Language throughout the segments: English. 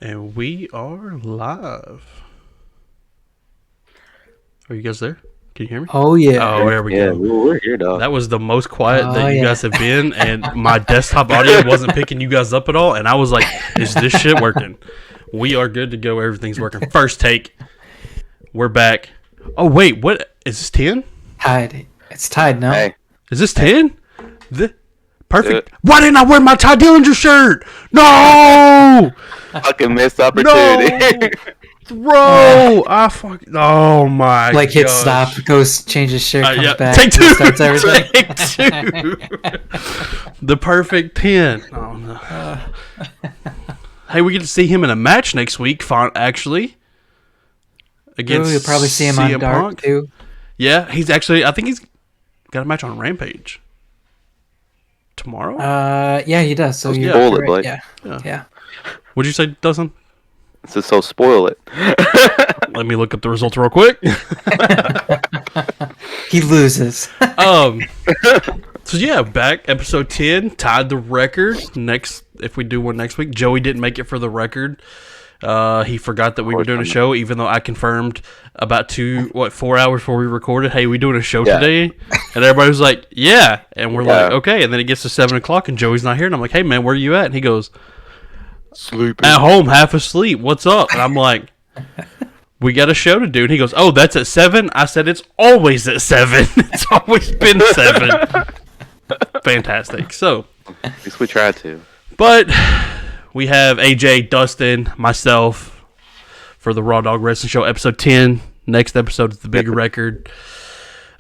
And we are live. Are you guys there? Can you hear me? Oh yeah. Oh, there we Yeah, go. we're here, dog. That was the most quiet Oh that you yeah. guys have been, and my desktop audio wasn't picking you guys up at all. And I was like, "Is this shit working?" We are good to go. Everything's working. First take. We're back. Oh wait, what is this? 10? Tied. It's tied now. Hey, Is this 10? Perfect. Good. Why didn't I wear my Ty Dillinger shirt? No, fucking missed opportunity. no, bro. I fuck. Oh my. Like hits gosh. stop, goes changes shirt, comes Yeah. back, Take two. starts everything. Take two. The perfect 10. Oh no. Hey, we get to see him in a match next week. Actually, against You'll probably see him on CM Dark Punk. too. Yeah, he's actually. I think he's got a match on Rampage tomorrow. Yeah, he does. So you're spoil it, right. Blake. Yeah. What'd you say, Dustin? So spoil it. Let me look up the results real quick. He loses. So yeah, back episode 10, tied the record. Next, if we do one next week, Joey didn't make it for the record. He forgot that we were doing a show, even though I confirmed about 4 hours before we recorded, hey, we doing a show today? And everybody was like, yeah. And we're like, okay. And then it gets to 7 o'clock and Joey's not here. And I'm like, hey man, where are you at? And he goes, Sleeping. at home, half asleep. What's up? And I'm like, we got a show to do. And he goes, oh, that's at 7? I said, it's always at 7. It's always been 7. Fantastic. So, At least we tried to. but we have AJ, Dustin, myself for the Raw Dog Wrestling Show, episode 10. Next episode is the big record.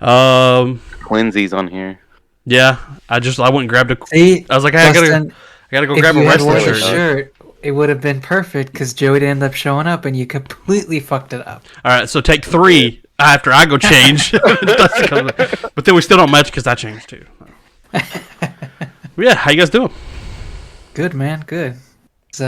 Quincy's on here. Yeah, I went and grabbed a. See, I was like, hey, Dustin, I gotta go if grab a you had worn wrestling the shirt. shirt, it would have been perfect because Joey didn't end up showing up, and you completely fucked it up. All right, so take 3 after I go change. Dustin comes in. But then we still don't match because I changed too. Yeah, how you guys doing? Good man, good. It's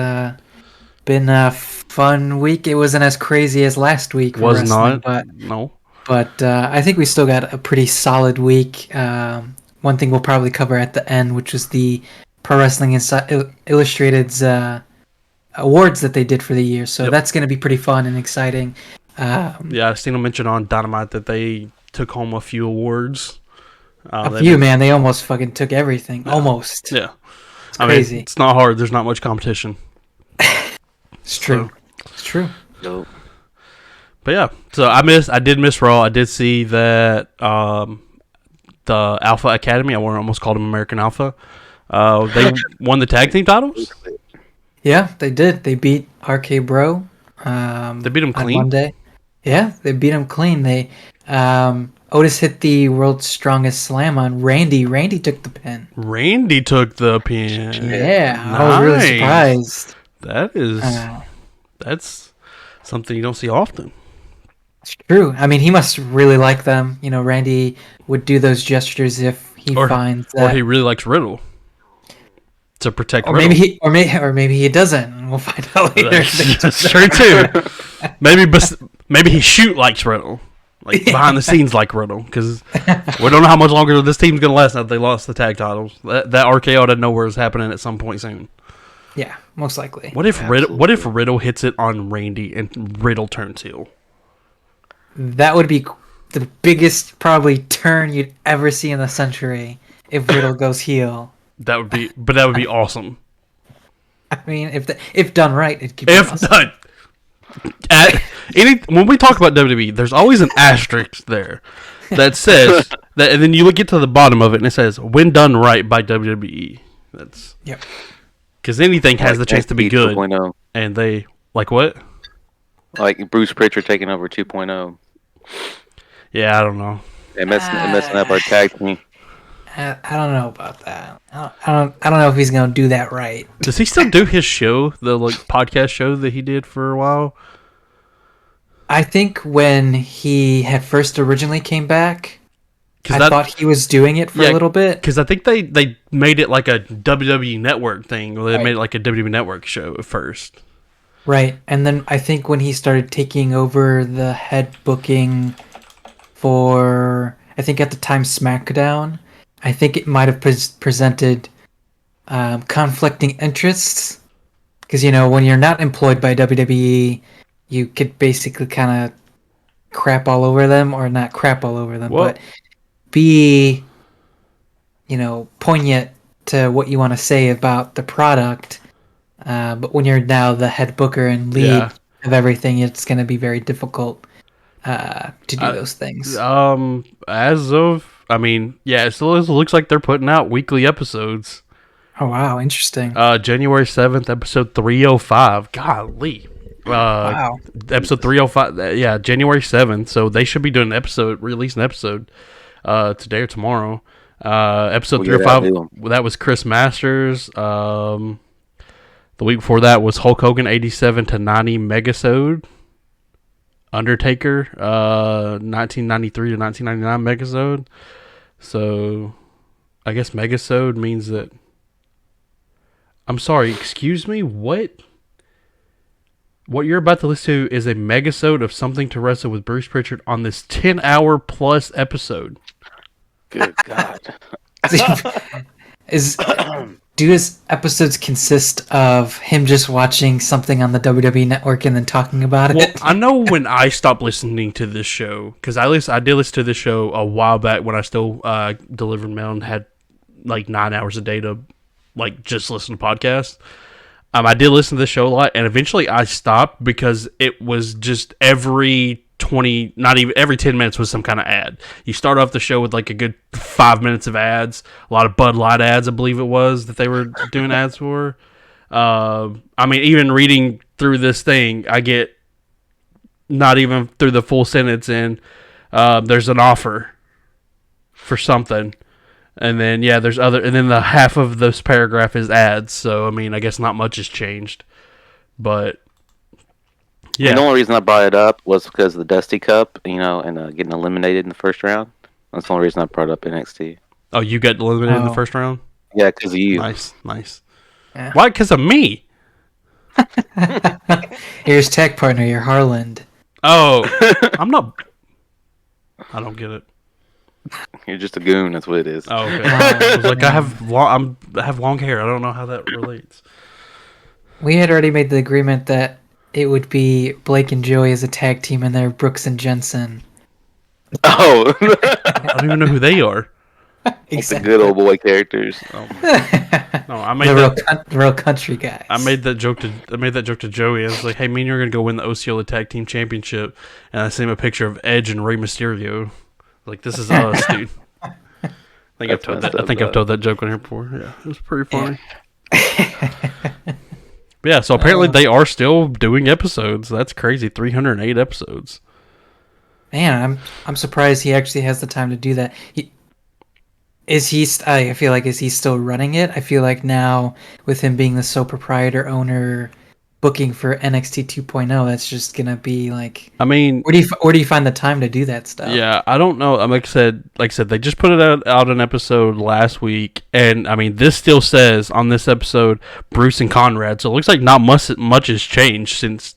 been a fun week. It wasn't as crazy as last week. For Was wrestling, not. No. But I think we still got a pretty solid week. One thing we'll probably cover at the end, which was the Pro Wrestling Illustrated's awards that they did for the year. So that's going to be pretty fun and exciting. Yeah, I've seen them mention on Dynamite that they took home a few awards. Man. They almost fucking took everything. Yeah. Almost. Yeah. It's crazy. It's not hard. There's not much competition. It's true. It's true. Nope. But yeah, so I did miss Raw. I did see that the Alpha Academy, I almost called them American Alpha, they won the tag team titles. Yeah, they did. They beat RK Bro. They beat them clean. On Monday. Yeah, they beat him clean. They Otis hit the world's strongest slam on Randy. Randy took the pin. Randy took the pin. Yeah, nice. I was really surprised. That is that's something you don't see often. It's true. I mean, he must really like them. You know, Randy would do those gestures if he finds that. Or he really likes Riddle to protect or Riddle. Maybe he doesn't. We'll find out later. That's true too. Maybe he likes Riddle, like behind the scenes like Riddle, because we don't know how much longer this team's gonna last now that they lost the tag titles. That RKO out of nowhere is happening at some point soon. Yeah, most likely. What if Riddle hits it on Randy and Riddle turns heel? That would be the biggest probably turn you'd ever see in the century if Riddle goes heel. That would be awesome. I mean, if done right, it could be awesome. Done. When we talk about WWE, there's always an asterisk there that says that, and then you get to the bottom of it and it says "when done right by WWE." That's because anything has the chance to be good, 2.0. and they like what? Like Bruce Pritchard taking over 2.0. Yeah, I don't know. They're messing up our tag team. I don't know about that. I don't know if he's gonna do that right. Does he still do his show, the podcast show that he did for a while? I think when he had first originally came back, I thought he was doing it for a little bit. Because I think they made it like a WWE Network thing. Or they made it like a WWE Network show at first. Right, and then I think when he started taking over the head booking for, I think at the time SmackDown, I think it might have presented conflicting interests Because, when you're not employed by WWE, you could basically kind of crap all over them, or not crap all over them, but be, poignant to what you want to say about the product. But when you're now the head booker and lead of everything, it's going to be very difficult to do those things. It still looks like they're putting out weekly episodes. Oh, wow. Interesting. January 7th, episode 305. Golly. Wow. Episode 305. Yeah, January 7th. So they should be doing release an episode today or tomorrow. Episode 305, that was Chris Masters. The week before that was Hulk Hogan 87 to 90 Megasode. Undertaker 1993 to 1999 Megasode. So I guess Megasode means that... I'm sorry, excuse me, what? What you're about to listen to is a megasode of Something to Wrestle with Bruce Pritchard on this 10-hour plus episode. Good God. Do his episodes consist of him just watching something on the WWE Network and then talking about Well, it? I know when I stopped listening to this show, because I did listen to this show a while back when I still delivered mail and had like 9 hours a day to just listen to podcasts. I did listen to this show a lot, and eventually I stopped because it was just every 10 minutes was some kind of ad. You start off the show with like a good 5 minutes of ads, a lot of Bud Light ads, I believe it was, that they were doing ads for. Even reading through this thing, I get not even through the full sentence in, there's an offer for something. And then, and then the half of this paragraph is ads. So, I guess not much has changed. But, yeah. The only reason I brought it up was because of the Dusty Cup, and getting eliminated in the first round. That's the only reason I brought up NXT. Oh, you got eliminated in the first round? Yeah, because of you. Nice. Yeah. Why? Because of me? Here's tech partner, your Harland. Oh, I'm not... I don't get it. You're just a goon. That's what it is. Oh, okay. I was like, I have long hair. I don't know how that relates. We had already made the agreement that it would be Blake and Joey as a tag team, and they're Brooks and Jensen. Oh, I don't even know who they are. Exactly. The good old boy characters. No, I made the real country guys. I made that joke to Joey. I was like, "Hey, me and you're gonna go win the Osceola Tag Team Championship," and I sent him a picture of Edge and Rey Mysterio. Like, this is us, dude. I think I've told that joke on here before. Yeah, it was pretty funny. But yeah, so apparently they are still doing episodes. That's crazy. 308 episodes. Man, I'm surprised he actually has the time to do that. I feel like, is he still running it? I feel like now, with him being the sole proprietor owner, booking for NXT 2.0, that's just gonna be like... where do you find the time to do that stuff? Yeah, I don't know. Like I said, they just put it out an episode last week, and this still says on this episode Bruce and Conrad, so it looks like not much has changed since.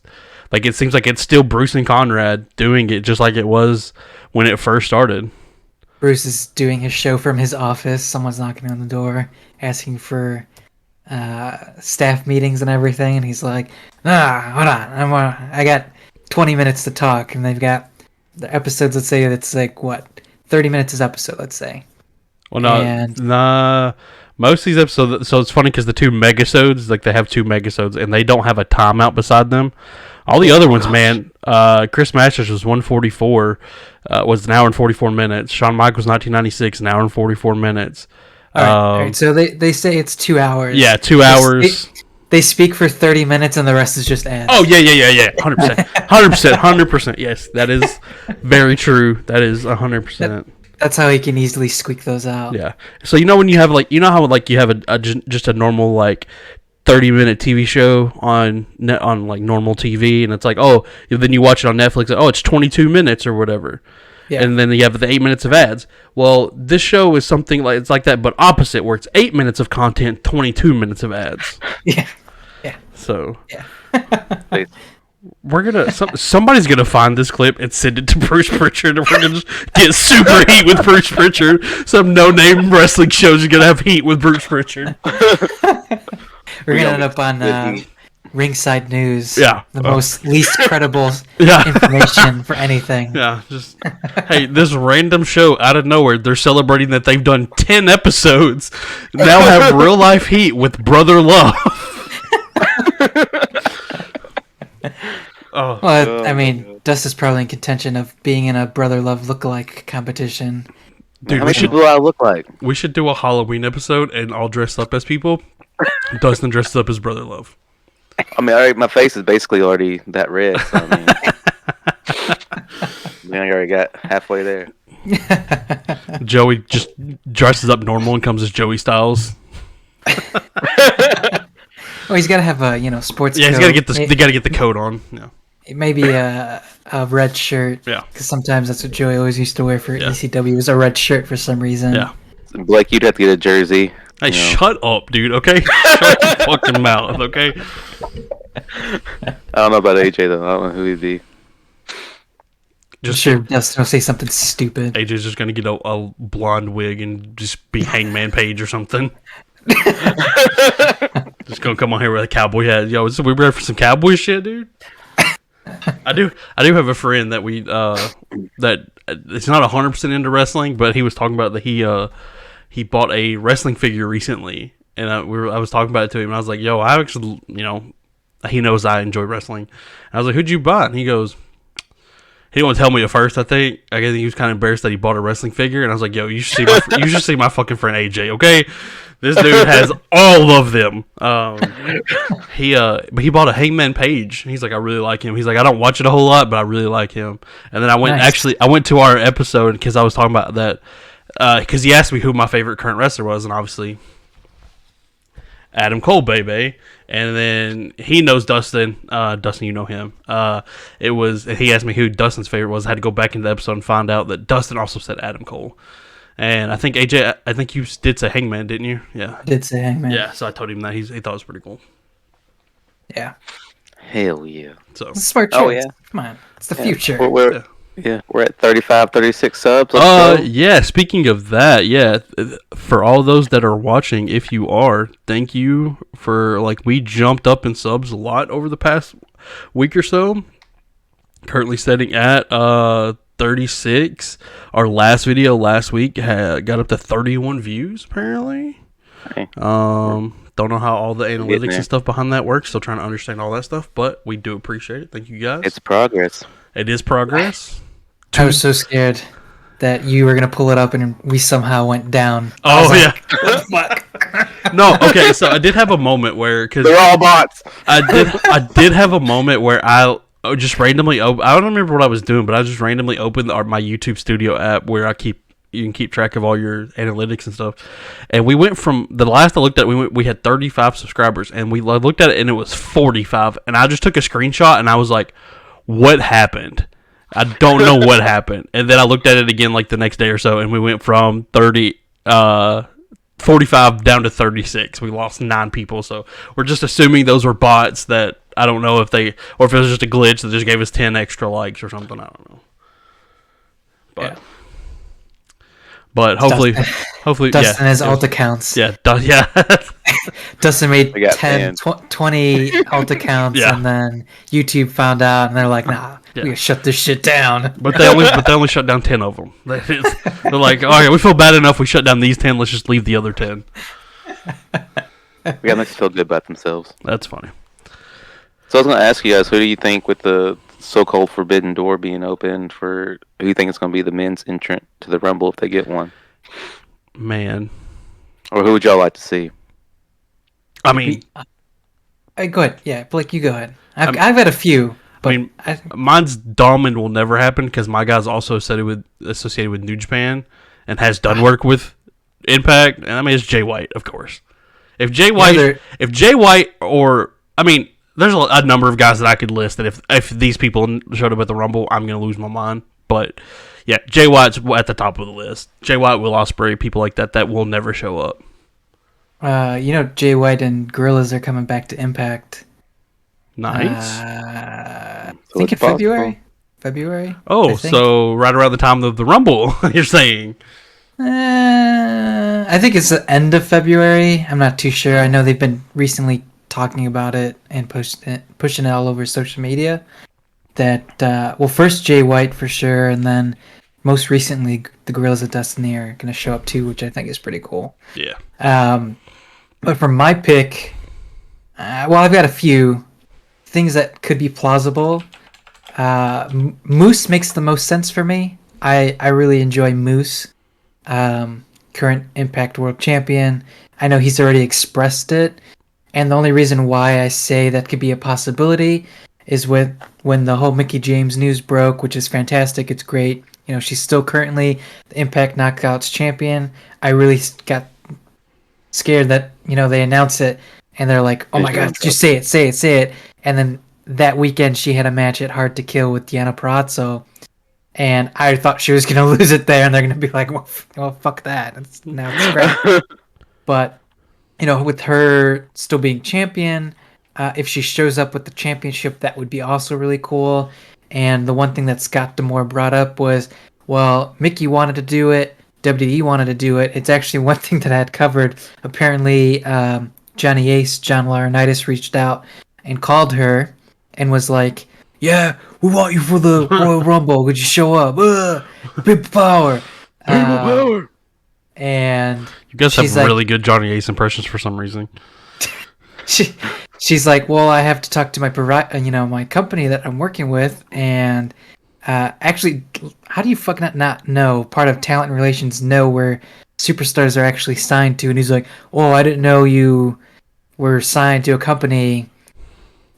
Like, it seems like it's still Bruce and Conrad doing it just like it was when it first started. Bruce is doing his show from his office. Someone's knocking on the door, asking for staff meetings and everything, and he's like, hold on, I got 20 minutes to talk, and they've got the episodes, let's say it's like, 30 minutes is episode, let's say. Well, no, most of these episodes, so it's funny because the two megasodes, like, they have two megasodes, and they don't have a timeout beside them. All the other ones, man, Chris Masters was 144, was an hour and 44 minutes. Shawn Michaels 1996, an hour and 44 minutes. All right, so they say it's 2 hours. Yeah, 2 hours. They speak for 30 minutes and the rest is just ads. Oh, yeah. 100%. Yes, that is very true. That is 100%. That's how he can easily squeak those out. Yeah. So, when you have, how you have just a normal, 30-minute TV show on normal TV, and it's like, oh, then you watch it on Netflix, it's 22 minutes or whatever. Yeah. And then you have the 8 minutes of ads. Well, this show is something it's like that, but opposite, where it's 8 minutes of content, 22 minutes of ads. Yeah. So, yeah. Somebody's gonna find this clip and send it to Bruce Pritchard, and we're gonna just get super heat with Bruce Pritchard. Some no-name wrestling shows are gonna have heat with Bruce Pritchard. We're gonna end up on ringside news. Yeah. The most least credible Yeah. information for anything. Yeah, just hey, this random show out of nowhere, they're celebrating that they've done 10 episodes, now have real life heat with Brother Love. Oh, Well, I mean, Dust is probably in contention of being in a Brother Love lookalike competition. dude, How we many should people do I look like? do a Halloween episode and all dressed up as people. Dustin dressed up as Brother Love. I mean, my face is basically already that red. So, I mean, I already got halfway there. Joey just dresses up normal and comes as Joey Styles. Well, he's got to have a sports. Yeah, he's coat. got to get the they got to get the coat on. Yeah. Maybe a red shirt. Yeah. Because sometimes that's what Joey always used to wear for Yeah. ECW was a red shirt for some reason. Yeah. Blake, you'd have to get a jersey. Hey, shut up, dude, okay? Shut your fucking mouth, okay? I don't know about AJ, though. I don't know who he'd be. I'm sure Dustin will say something stupid. AJ's just gonna get a blonde wig and just be Hangman Page or something. Just gonna come on here with a cowboy hat. Yo, we ready for some cowboy shit, dude? I do have a friend that that it's not 100% into wrestling, but he was talking about that he bought a wrestling figure recently, and I was talking about it to him, and I was like, yo, I actually, he knows I enjoy wrestling. And I was like, who'd you buy? And he goes, he didn't want to tell me at first. I think he was kind of embarrassed that he bought a wrestling figure, and I was like, yo, you should see my fucking friend AJ, okay? This dude has all of them. But he bought a Hangman Page. He's like, I really like him. He's like, I don't watch it a whole lot, but I really like him. And then I went to our episode because I was talking about that because he asked me who my favorite current wrestler was, and obviously Adam Cole, baby. And then he knows Dustin. Dustin, you know him. He asked me who Dustin's favorite was. I had to go back into the episode and find out that Dustin also said Adam Cole. And I think AJ, you did say Hangman, didn't you? Yeah. I did say Hangman. Yeah, so I told him that he thought it was pretty cool. Yeah. Hell yeah. So It's a smart choice. Oh, yeah. Come on. It's the future. We're at 35, 36 subs. Let's go. Yeah, speaking of that, for all those that are watching, if you are, thank you for, we jumped up in subs a lot over the past week or so. Currently sitting at 36. Our last video last week got up to 31 views, apparently. Okay. Don't know how all the analytics and stuff behind that works. Still trying to understand all that stuff, but we do appreciate it. Thank you guys. It's progress. It is progress. I was so scared that you were going to pull it up and we somehow went down. Oh, yeah. What the fuck? No, okay, so I did have a moment where... Cause they're all bots. I did have a moment where I just randomly... I don't remember what I was doing, but I just randomly opened my YouTube Studio app where you can keep track of all your analytics and stuff. And we went from... The last I looked at, we had 35 subscribers, and we looked at it, and it was 45. And I just took a screenshot, and I was like, what happened? I don't know what happened. And then I looked at it again the next day or so, and we went from 45 down to 36. We lost 9 people, so we're just assuming those were bots that I don't know if it was just a glitch that just gave us 10 extra likes or something. I don't know. But hopefully, Dustin has alt accounts. Yeah. Dustin made We got 10, 20 alt accounts, Yeah. and then YouTube found out, and they're like, "Nah, we gotta shut this shit down." But they only shut down 10 of them. They're like, all right, we feel bad enough. We shut down these 10. Let's just leave the other 10. We got them to feel good about themselves. That's funny. So I was going to ask you guys, who do you think with the so-called forbidden door being opened for, who do you think is going to be the men's entrant to the Rumble if they get one? Man, Or who would y'all like to see? I mean, Go ahead. Yeah, Blake, you go ahead. I've had a few. But mine's dumb and will never happen because my guy's also associated with New Japan and has done work with Impact. And I mean, it's Jay White, of course. If Jay White, or I mean, there's a number of guys that I could list that if these people showed up at the Rumble, I'm gonna lose my mind. But yeah, Jay White's at the top of the list. Jay White, Will Ospreay, people like that will never show up. Jay White and Gorillas are coming back to Impact. Nice. I think in February. Oh, so right around the time of the Rumble, you're saying? I think it's the end of February. I'm not too sure. I know they've been recently talking about it and pushing it all over social media. That first Jay White for sure, and then most recently the Gorillas of Destiny are going to show up too, which I think is pretty cool. Yeah. But for my pick, I've got a few things that could be plausible. Moose makes the most sense for me. I really enjoy Moose, current Impact World Champion. I know he's already expressed it, and the only reason why I say that could be a possibility is when the whole Mickie James news broke, which is fantastic. It's great. You know, she's still currently the Impact Knockouts champion. I really got scared that, you know, they announce it and they're like, oh my god, just say it. And then that weekend she had a match at Hard to Kill with Deanna Purrazzo, and I thought she was gonna lose it there, and they're gonna be like, well fuck that. Now it's great. But you know, with her still being champion, if she shows up with the championship, that would be also really cool. And the one thing that Scott D'Amore brought up was, well, Mickie wanted to do it, WWE wanted to do it. It's actually one thing that I had covered. Apparently, Johnny Ace, John Laurinaitis, reached out and called her and was like, yeah, we want you for the Royal Rumble. Would you show up? People power. People power. And you guys have like, really good Johnny Ace impressions for some reason. She's like, well, I have to talk to my company that I'm working with, and actually, how do you fucking not know? Part of talent relations know where superstars are actually signed to, and he's like, oh, I didn't know you were signed to a company.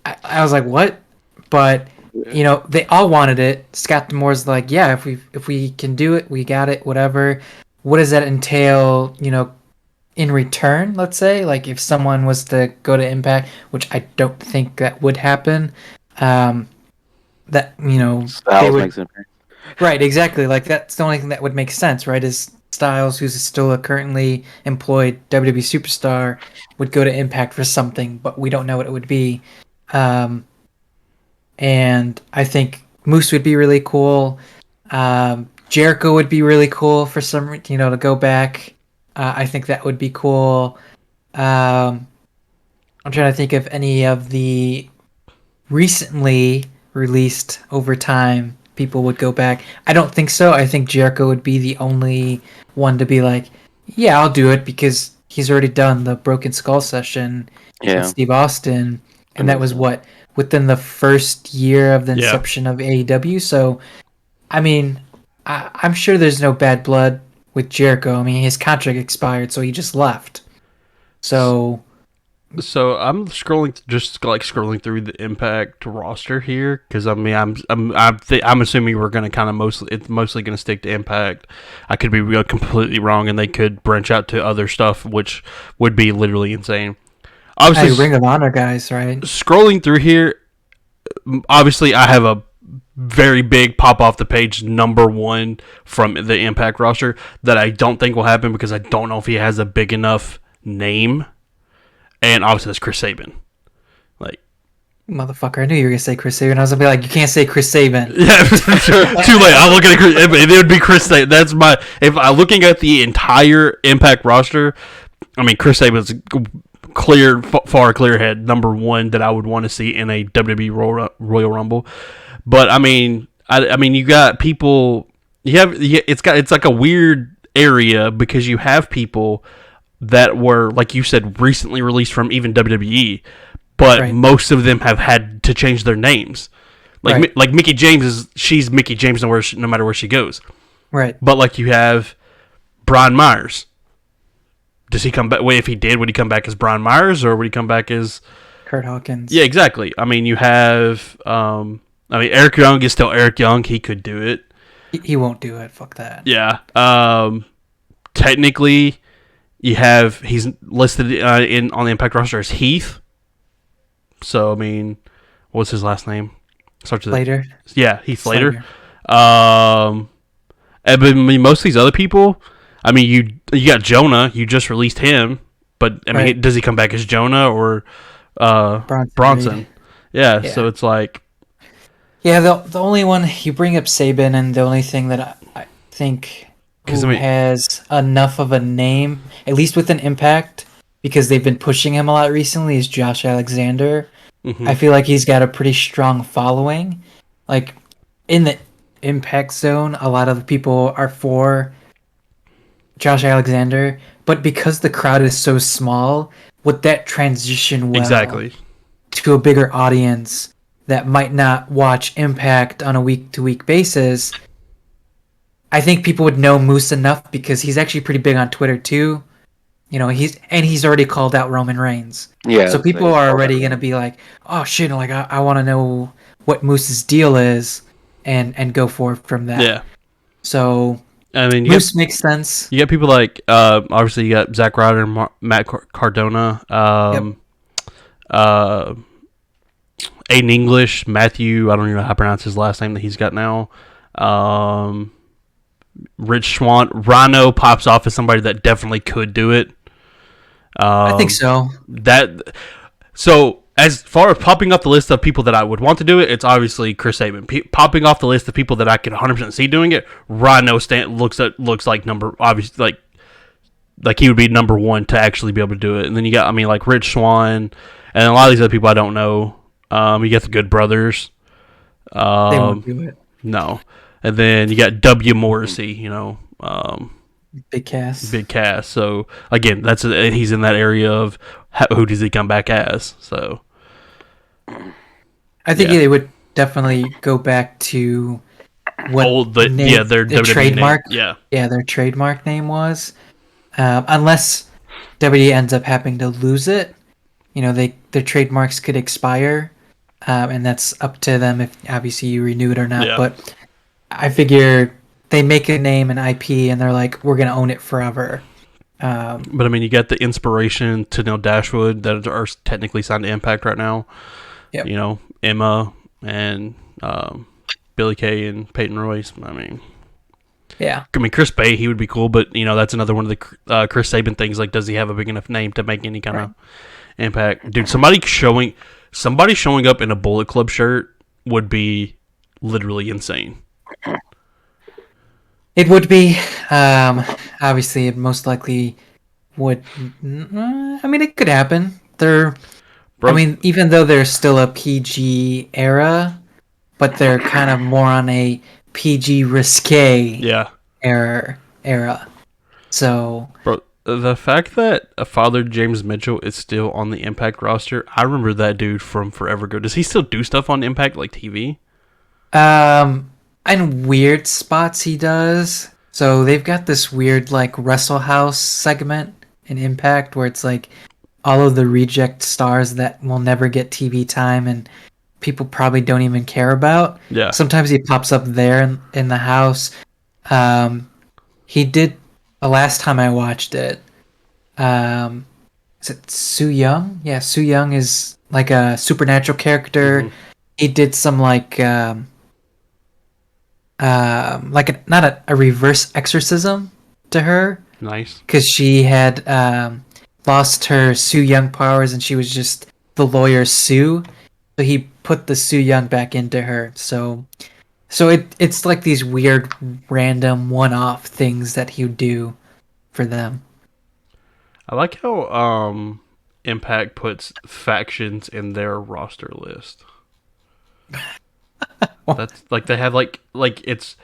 I was like, what? But you know, they all wanted it. Scott D'Amore's like, yeah, if we can do it, we got it, whatever. What does that entail, you know, in return, let's say? Like, if someone was to go to Impact, which I don't think that would happen, that, you know, they would... Right, exactly. Like, that's the only thing that would make sense, right, is Styles, who's still a currently employed WWE superstar, would go to Impact for something, but we don't know what it would be. And I think Moose would be really cool. Jericho would be really cool for some, you know, to go back. I think that would be cool. I'm trying to think of any of the recently released over time people would go back. I don't think so. I think Jericho would be the only one to be like, yeah, I'll do it, because he's already done the Broken Skull session with Steve Austin, and that was what, within the first year of the inception of AEW. So, I mean, I'm sure there's no bad blood with Jericho. I mean, his contract expired, so he just left. So I'm scrolling through the Impact roster here, because I mean, I'm assuming we're going to kind of it's mostly going to stick to Impact. I could be completely wrong, and they could branch out to other stuff, which would be literally insane. Obviously, Ring of Honor guys, right? Scrolling through here, obviously, I have a very big pop off the page number one from the Impact roster that I don't think will happen, because I don't know if he has a big enough name. And obviously that's Chris Saban. Like, motherfucker, I knew you were gonna say Chris Saban. I was gonna be like, you can't say Chris Saban. Yeah, too late. I'm looking at Chris. It would be Chris Saban. That's my. If I'm looking at the entire Impact roster, I mean, Chris Saban's far clear head number one that I would want to see in a WWE Royal Rumble. But I mean, you got people. It's like a weird area, because you have people that were, like you said, recently released from even WWE, but most of them have had to change their names. Like Mickie James she's Mickie James no matter where she goes. Right. But like, you have Brian Myers. Does he come back? Wait, if he did, would he come back as Brian Myers, or would he come back as Kurt Hawkins? Yeah, exactly. I mean, you have Eric Young is still Eric Young. He could do it. He won't do it. Fuck that. Yeah. Technically, he's listed on the Impact roster as Heath. So I mean, what's his last name? Starts with Slater. Yeah, Heath Slater. I mean, most of these other people. I mean, you got Jonah. You just released him, but I mean, does he come back as Jonah or Bronson? Yeah. So it's like. Yeah, the only one you bring up Saban, and the only thing that I think has enough of a name, at least with an Impact, because they've been pushing him a lot recently, is Josh Alexander. Mm-hmm. I feel like he's got a pretty strong following. Like in the Impact Zone, a lot of the people are for Josh Alexander, but because the crowd is so small, would that transition well Exactly. to a bigger audience that might not watch Impact on a week-to-week basis? I think people would know Moose enough because he's actually pretty big on Twitter too. You know, he's already called out Roman Reigns. Yeah. So people are already gonna be like, oh shit, like I want to know what Moose's deal is, and go forth from that. Yeah. So I mean, Moose makes sense. You got people like obviously you got Zack Ryder, Matt Cardona, Aiden English, Matthew. I don't even know how to pronounce his last name that he's got now. Rich Swann, Rhino pops off as somebody that definitely could do it. I think so. So as far as popping off the list of people that I would want to do it, it's obviously Chris Saban. Popping off the list of people that I could 100% see doing it, Rhino looks like obviously like he would be number one to actually be able to do it. And then you got like Rich Swann and a lot of these other people I don't know. You got the Good Brothers. They won't do it. No. And then you got W. Morrissey, Big cast. Big cast. So again, he's in that area of who does he come back as? So I think they would definitely go back to what their the trademark. Name. Their trademark name was, unless WWE ends up having to lose it. Their trademarks could expire, and that's up to them if obviously you renew it or not. Yeah. But I figure they make a name and IP, and they're like, we're gonna own it forever. But you got the Inspiration to Neil Dashwood that are technically signed to Impact right now. Yep. Emma and Billy Kay and Peyton Royce. Yeah. Chris Bay, he would be cool, but that's another one of the Chris Saban things. Like, does he have a big enough name to make any kind of impact? Dude, somebody showing up in a Bullet Club shirt would be literally insane. It would be. Obviously, it most likely would. It could happen. Even though they're still a PG era, but they're kind of more on a PG risque era. So, bro, the fact that a Father James Mitchell is still on the Impact roster, I remember that dude from forever ago. Does he still do stuff on Impact like TV? In weird spots he does. So they've got this weird like Wrestle House segment in Impact where it's like all of the reject stars that will never get TV time and people probably don't even care about. Yeah. Sometimes he pops up there in the house. He did the last time I watched it. Is it Su Yung? Yeah, Su Yung is like a supernatural character. Mm-hmm. He did some not a reverse exorcism to her. Nice. Because she had lost her Su Yung powers and she was just the lawyer Sue. So he put the Su Yung back into her. So it's like these weird random one-off things that he would do for them. I like how Impact puts factions in their roster list. That's like they have like it's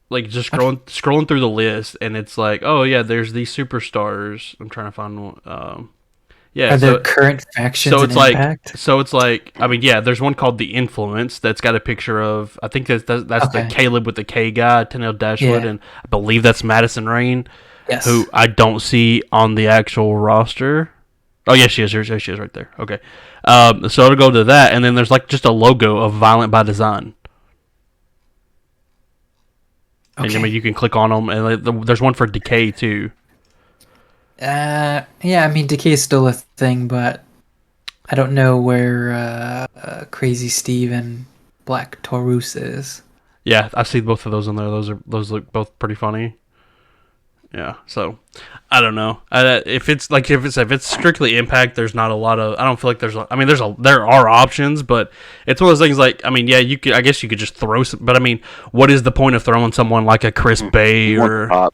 like just scrolling through the list and it's like, oh yeah, there's these superstars. I'm trying to find one. Are there current factions? So it's in Impact? There's one called The Influence that's got a picture of, I think that's the Caleb with the K guy, Tenille Dashwood, and I believe that's Madison Rain, who I don't see on the actual roster. Oh yeah, she is. She is right there. Okay, so it'll go to that, and then there's like just a logo of Violent by Design. Okay. And you can click on them, and there's one for Decay too. Decay is still a thing, but I don't know where Crazy Steve and Black Taurus is. Yeah, I see both of those in there. Those look both pretty funny. Yeah, so I don't know. If it's strictly Impact, there's not a lot of. I don't feel like there are options, but it's one of those things. Like, you could. I guess you could just throw some. But what is the point of throwing someone like a Chris Bay or?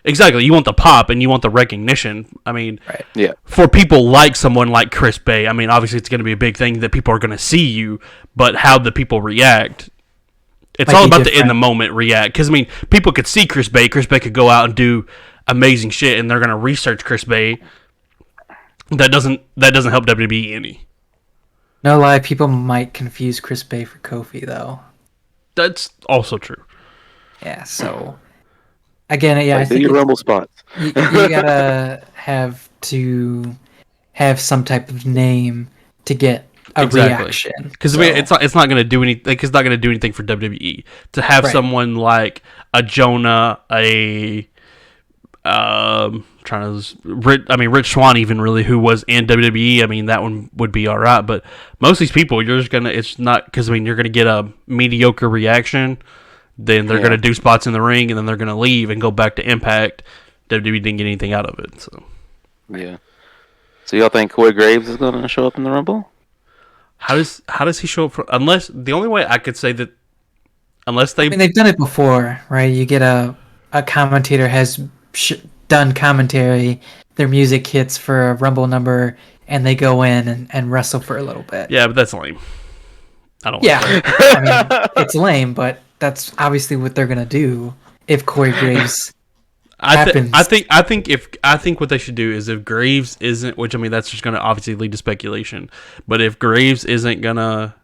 Exactly. You want the pop and you want the recognition. I mean, Right. Yeah. for people like someone like Chris Bay, I mean, obviously it's going to be a big thing that people are going to see you, but how the people react, it's Might all be about the different. in the moment react. Because, I mean, people could see Chris Bay. Chris Bay could go out and do amazing shit, and they're going to research Chris Bay. That doesn't help WWE any. No lie, people might confuse Chris Bay for Kofi though. That's also true. Yeah, so again, yeah, I Like, do think your Rumble spots. you gotta have some type of name to get a reaction. Because I mean, it's not going to do anything. Like, it's not going to do anything for WWE to have Right. someone like a Jonah, Rich Swann, even really, who was in WWE. I mean, that one would be all right. But most of these people, you're just gonna. It's not because I mean, you're gonna get a mediocre reaction. Then they're gonna do spots in the ring, and then they're gonna leave and go back to Impact. WWE didn't get anything out of it. So Yeah. So y'all think Corey Graves is going to show up in the Rumble? how does he show up? Unless the only way I could say that, unless they I mean, they've done it before, right? You get a commentator has done commentary, their music hits for a Rumble number, and they go in and wrestle for a little bit. yeah, but that's lame. I don't. Yeah, Like that. I mean, it's lame, but that's obviously what they're gonna do if Corey Graves happens. I think what they should do is if Graves isn't, which I mean that's just going to obviously lead to speculation, but if Graves isn't gonna,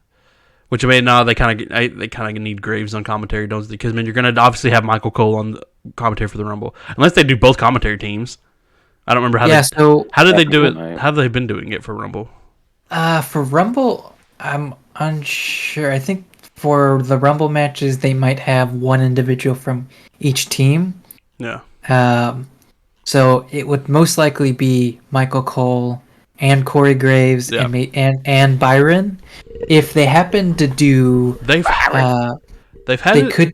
which I mean no, they kind of need Graves on commentary, don't they? Because I mean you're going to obviously have Michael Cole on the commentary for the Rumble, unless they do both commentary teams. I don't remember how. How did they do it? How have they been doing it for Rumble? For Rumble, I'm unsure. I think for the Rumble matches, they might have one individual from each team. Yeah. So it would most likely be Michael Cole and Corey Graves and Byron. If they happen to do, They've had they it. could.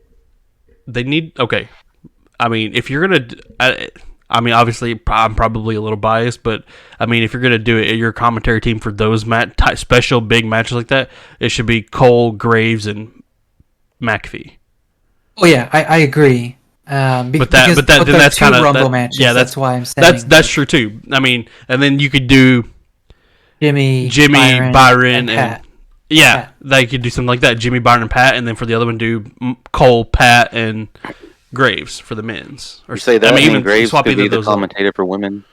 They need okay. I mean, if you're gonna, I mean, obviously, I'm probably a little biased, but I mean, if you're gonna do it, your commentary team for those special big matches like that, it should be Cole, Graves, and McAfee. Oh yeah, I agree. That's kind of Rumble matches. Yeah, that's why I'm saying that's true too. I mean, and then you could do Jimmy, Byron, and Pat. Yeah, they could do something like that. Jimmy, Byron, and Pat, and then for the other one, do Cole, Pat, and Graves for the men's. Or say that. I mean, even Graves swap could either be the those commentator for women.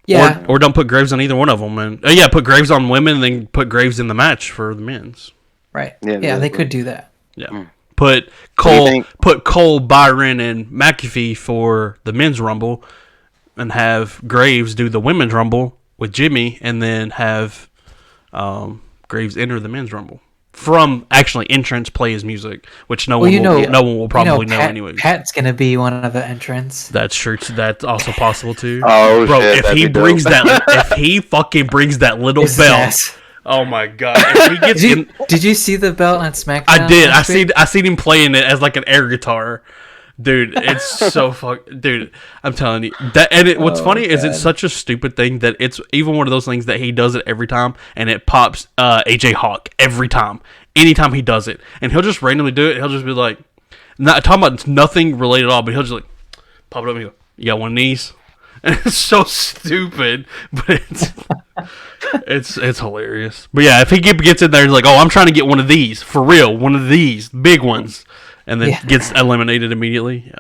Yeah, or don't put Graves on either one of them, and put Graves on women, and then put Graves in the match for the men's. right. Yeah, Yeah, they could do that. Yeah. Put Cole, Byron, and McAfee for the men's Rumble, and have Graves do the women's Rumble with Jimmy, and then have Graves enter the men's Rumble from actually entrance, play his music, which no one will probably know anyway. Pat's gonna be one of the entrants. That's true. That's also possible too. Oh, bro! shit, If he fucking brings that little His belt. ass. Oh my god! If he gets Did you see the belt on SmackDown? I did. last week? I seen him playing it as like an air guitar, dude. It's so dude. I'm telling you that. And what's funny is it's such a stupid thing that it's even one of those things that he does it every time, and it pops AJ Hawk every time, anytime he does it, and he'll just randomly do it. He'll just be like, not talking about nothing related at all, but he'll just like pop it up and go, "You got one of these?" And it's so stupid, but it's hilarious. But yeah, if he gets in there and like, oh, I'm trying to get one of these for real, one of these big ones, and then gets eliminated immediately.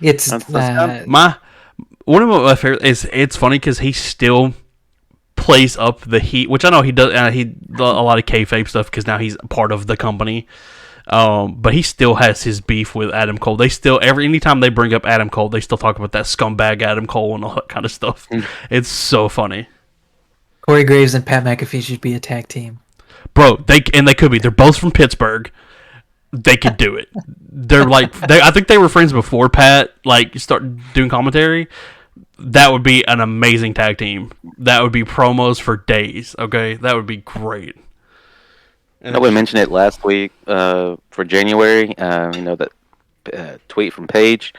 Yeah, It's one of my favorite is it's funny because he still plays up the heat, which I know he does. A lot of kayfabe stuff because now he's part of the company. But he still has his beef with Adam Cole. They still anytime they bring up Adam Cole, they still talk about that scumbag Adam Cole and all that kind of stuff. It's so funny. Corey Graves and Pat McAfee should be a tag team, bro. They could be. They're both from Pittsburgh. They could do it. They're like I think they were friends before Pat start doing commentary. That would be an amazing tag team. That would be promos for days. Okay, that would be great. I know we mentioned it last week for January. That tweet from Paige.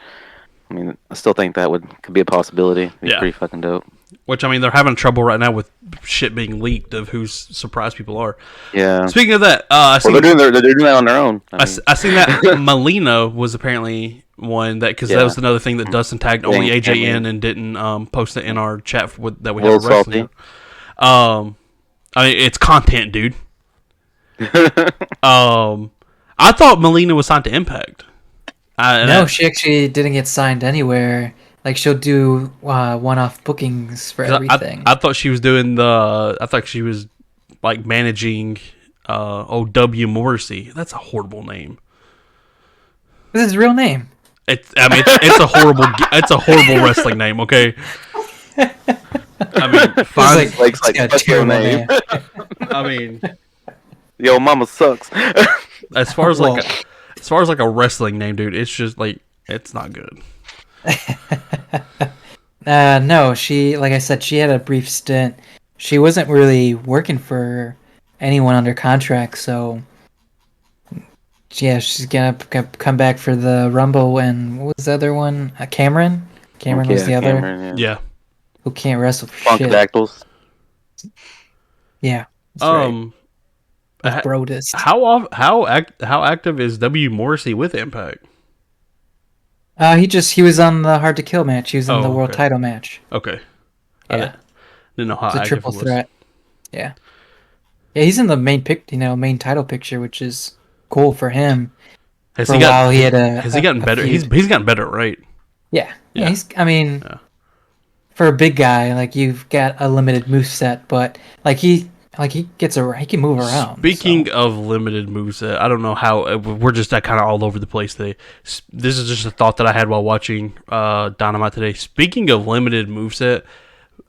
I mean, I still think that could be a possibility. It'd be pretty fucking dope. Which, I mean, they're having trouble right now with shit being leaked of who's surprised people are. Yeah. Speaking of that, they're doing that on their own. I seen that Melina was apparently one because that was another thing that Dustin tagged only AJ in and didn't post it in our chat that we have wrestling. I mean, it's content, dude. I thought Melina was signed to Impact. No, she actually didn't get signed anywhere. Like, she'll do one-off bookings for everything. I thought she was doing I thought she was like managing W Morrissey. That's a horrible name. This is his real name. It's a horrible wrestling name. Okay. I mean, fine. Like a terrible name. I mean, yo, mama sucks. as far as like a wrestling name, dude, it's just like it's not good. No, she, like I said, she had a brief stint. She wasn't really working for anyone under contract, so yeah, she's gonna come back for the Rumble. And what was the other one? Cameron. Cameron was the other. Cameron, yeah. Who can't wrestle for shit. Funkadactyls. Yeah. Right. Brodus. How active is W Morrissey with Impact? He was on the Hard to Kill match. He was in the world title match. Okay. Yeah. Didn't know how it's a active triple it was. threat. Yeah. Yeah, he's in the main main title picture, which is cool for him. Has he gotten better? Feud. He's gotten better, right? Yeah. For a big guy, like, you've got a limited moveset, but he can move around. Speaking of limited moveset, I don't know how we're just kind of all over the place today. This is just a thought that I had while watching Dynamite today. Speaking of limited moveset,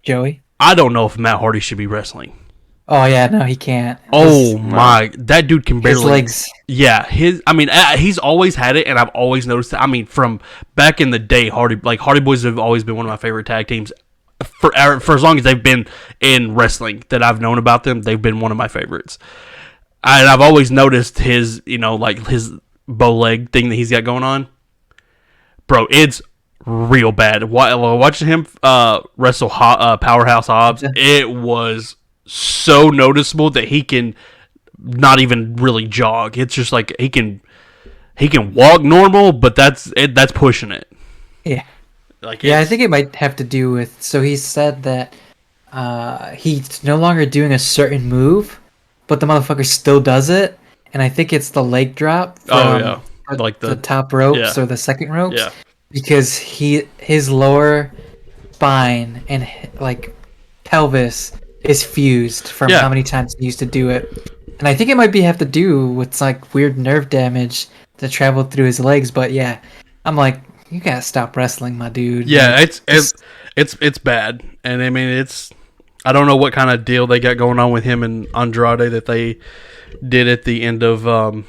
Joey, I don't know if Matt Hardy should be wrestling. Oh yeah, no, he can't. That dude can barely. His legs. Yeah, he's always had it, and I've always noticed it. I mean, from back in the day, Hardy Boys have always been one of my favorite tag teams. For as long as they've been in wrestling that I've known about them, they've been one of my favorites. And I've always noticed his, his bow leg thing that he's got going on. Bro, it's real bad. Watching him wrestle Powerhouse Hobbs, it was so noticeable that he can not even really jog. It's just like he can walk normal, but that's pushing it. Yeah. I think it might have to do with. So he said that he's no longer doing a certain move, but the motherfucker still does it, and I think it's the leg drop. Like the top ropes or the second ropes. Yeah. Because his lower spine and pelvis is fused from how many times he used to do it, and I think it might have to do with weird nerve damage that traveled through his legs. But yeah, I'm like, you gotta stop wrestling, my dude. Yeah, it's bad, and I mean I don't know what kind of deal they got going on with him and Andrade that they did at the end of or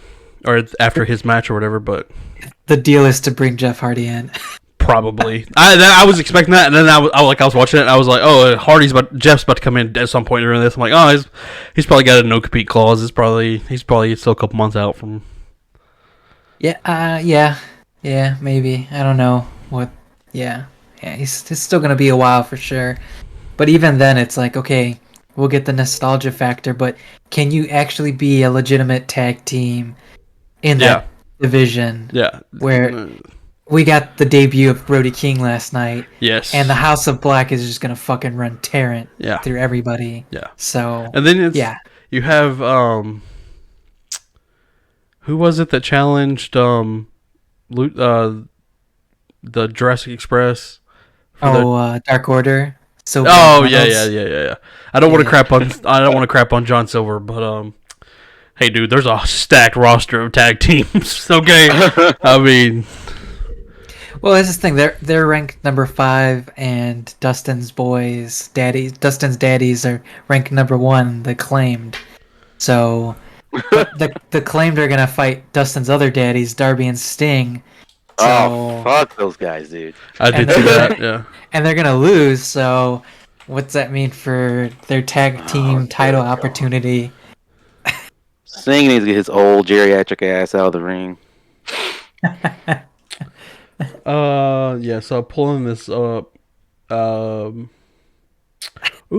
after his match or whatever, but the deal is to bring Jeff Hardy in. Probably. I was expecting that, and then I was watching it, and I was like, oh, Jeff's about to come in at some point during this. I'm like, oh, he's probably got a no compete clause. He's probably still a couple months out from. Yeah, maybe. I don't know what. Yeah, he's still gonna be a while for sure. But even then, it's like, okay, we'll get the nostalgia factor, but can you actually be a legitimate tag team in that division? Yeah, where. We got the debut of Brody King last night. Yes. And the House of Black is just going to fucking run Tarrant through everybody. Yeah. So. And then you have, who was it that challenged the Jurassic Express? Dark Order. Silver yeah. I don't want to crap on John Silver, but hey dude, there's a stacked roster of tag teams. Okay. I mean, well, that's the thing. They're ranked number 5, and Dustin's daddies are ranked number 1. The Claimed. So, the Claimed are gonna fight Dustin's other daddies, Darby and Sting. So, fuck those guys, dude. I did see that. Yeah. And they're gonna lose. So, what's that mean for their tag team title opportunity? Sting needs to get his old geriatric ass out of the ring. So pulling this up. Ooh,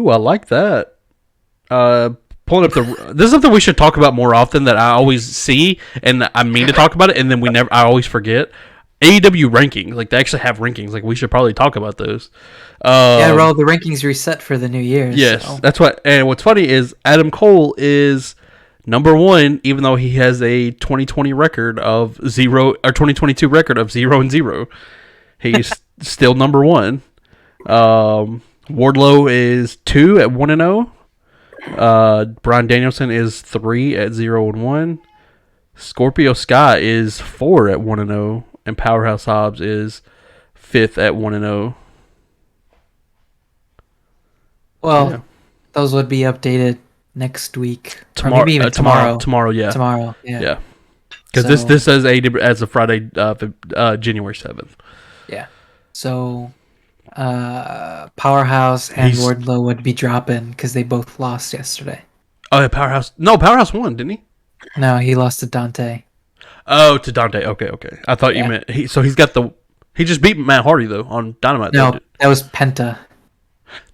I like that. Pulling up this is something we should talk about more often that I always see and I mean to talk about it and then I always forget. AEW rankings. Like, they actually have rankings. Like, we should probably talk about those. Well, the rankings reset for the new year. Yes, so. that's what. And what's funny is Adam Cole is number one, even though he has a 2020 record of 0 or 2022 record of 0-0. He's still number one. Wardlow is 2 at 1-0. Bryan Danielson is 3 at 0-1. Scorpio Sky is 4 at 1-0, and Powerhouse Hobbs is 5th at 1-0. Well, those would be updated next week. Tomorrow, or maybe even tomorrow. Tomorrow, yeah. Tomorrow, yeah. Yeah. Because this says AEW as of Friday, January 7th. Yeah. So, Powerhouse and Wardlow would be dropping because they both lost yesterday. Oh, yeah, Powerhouse. No, Powerhouse won, didn't he? No, he lost to Dante. Oh, to Dante. Okay. I thought you meant he just beat Matt Hardy though on Dynamite. No, that was Penta.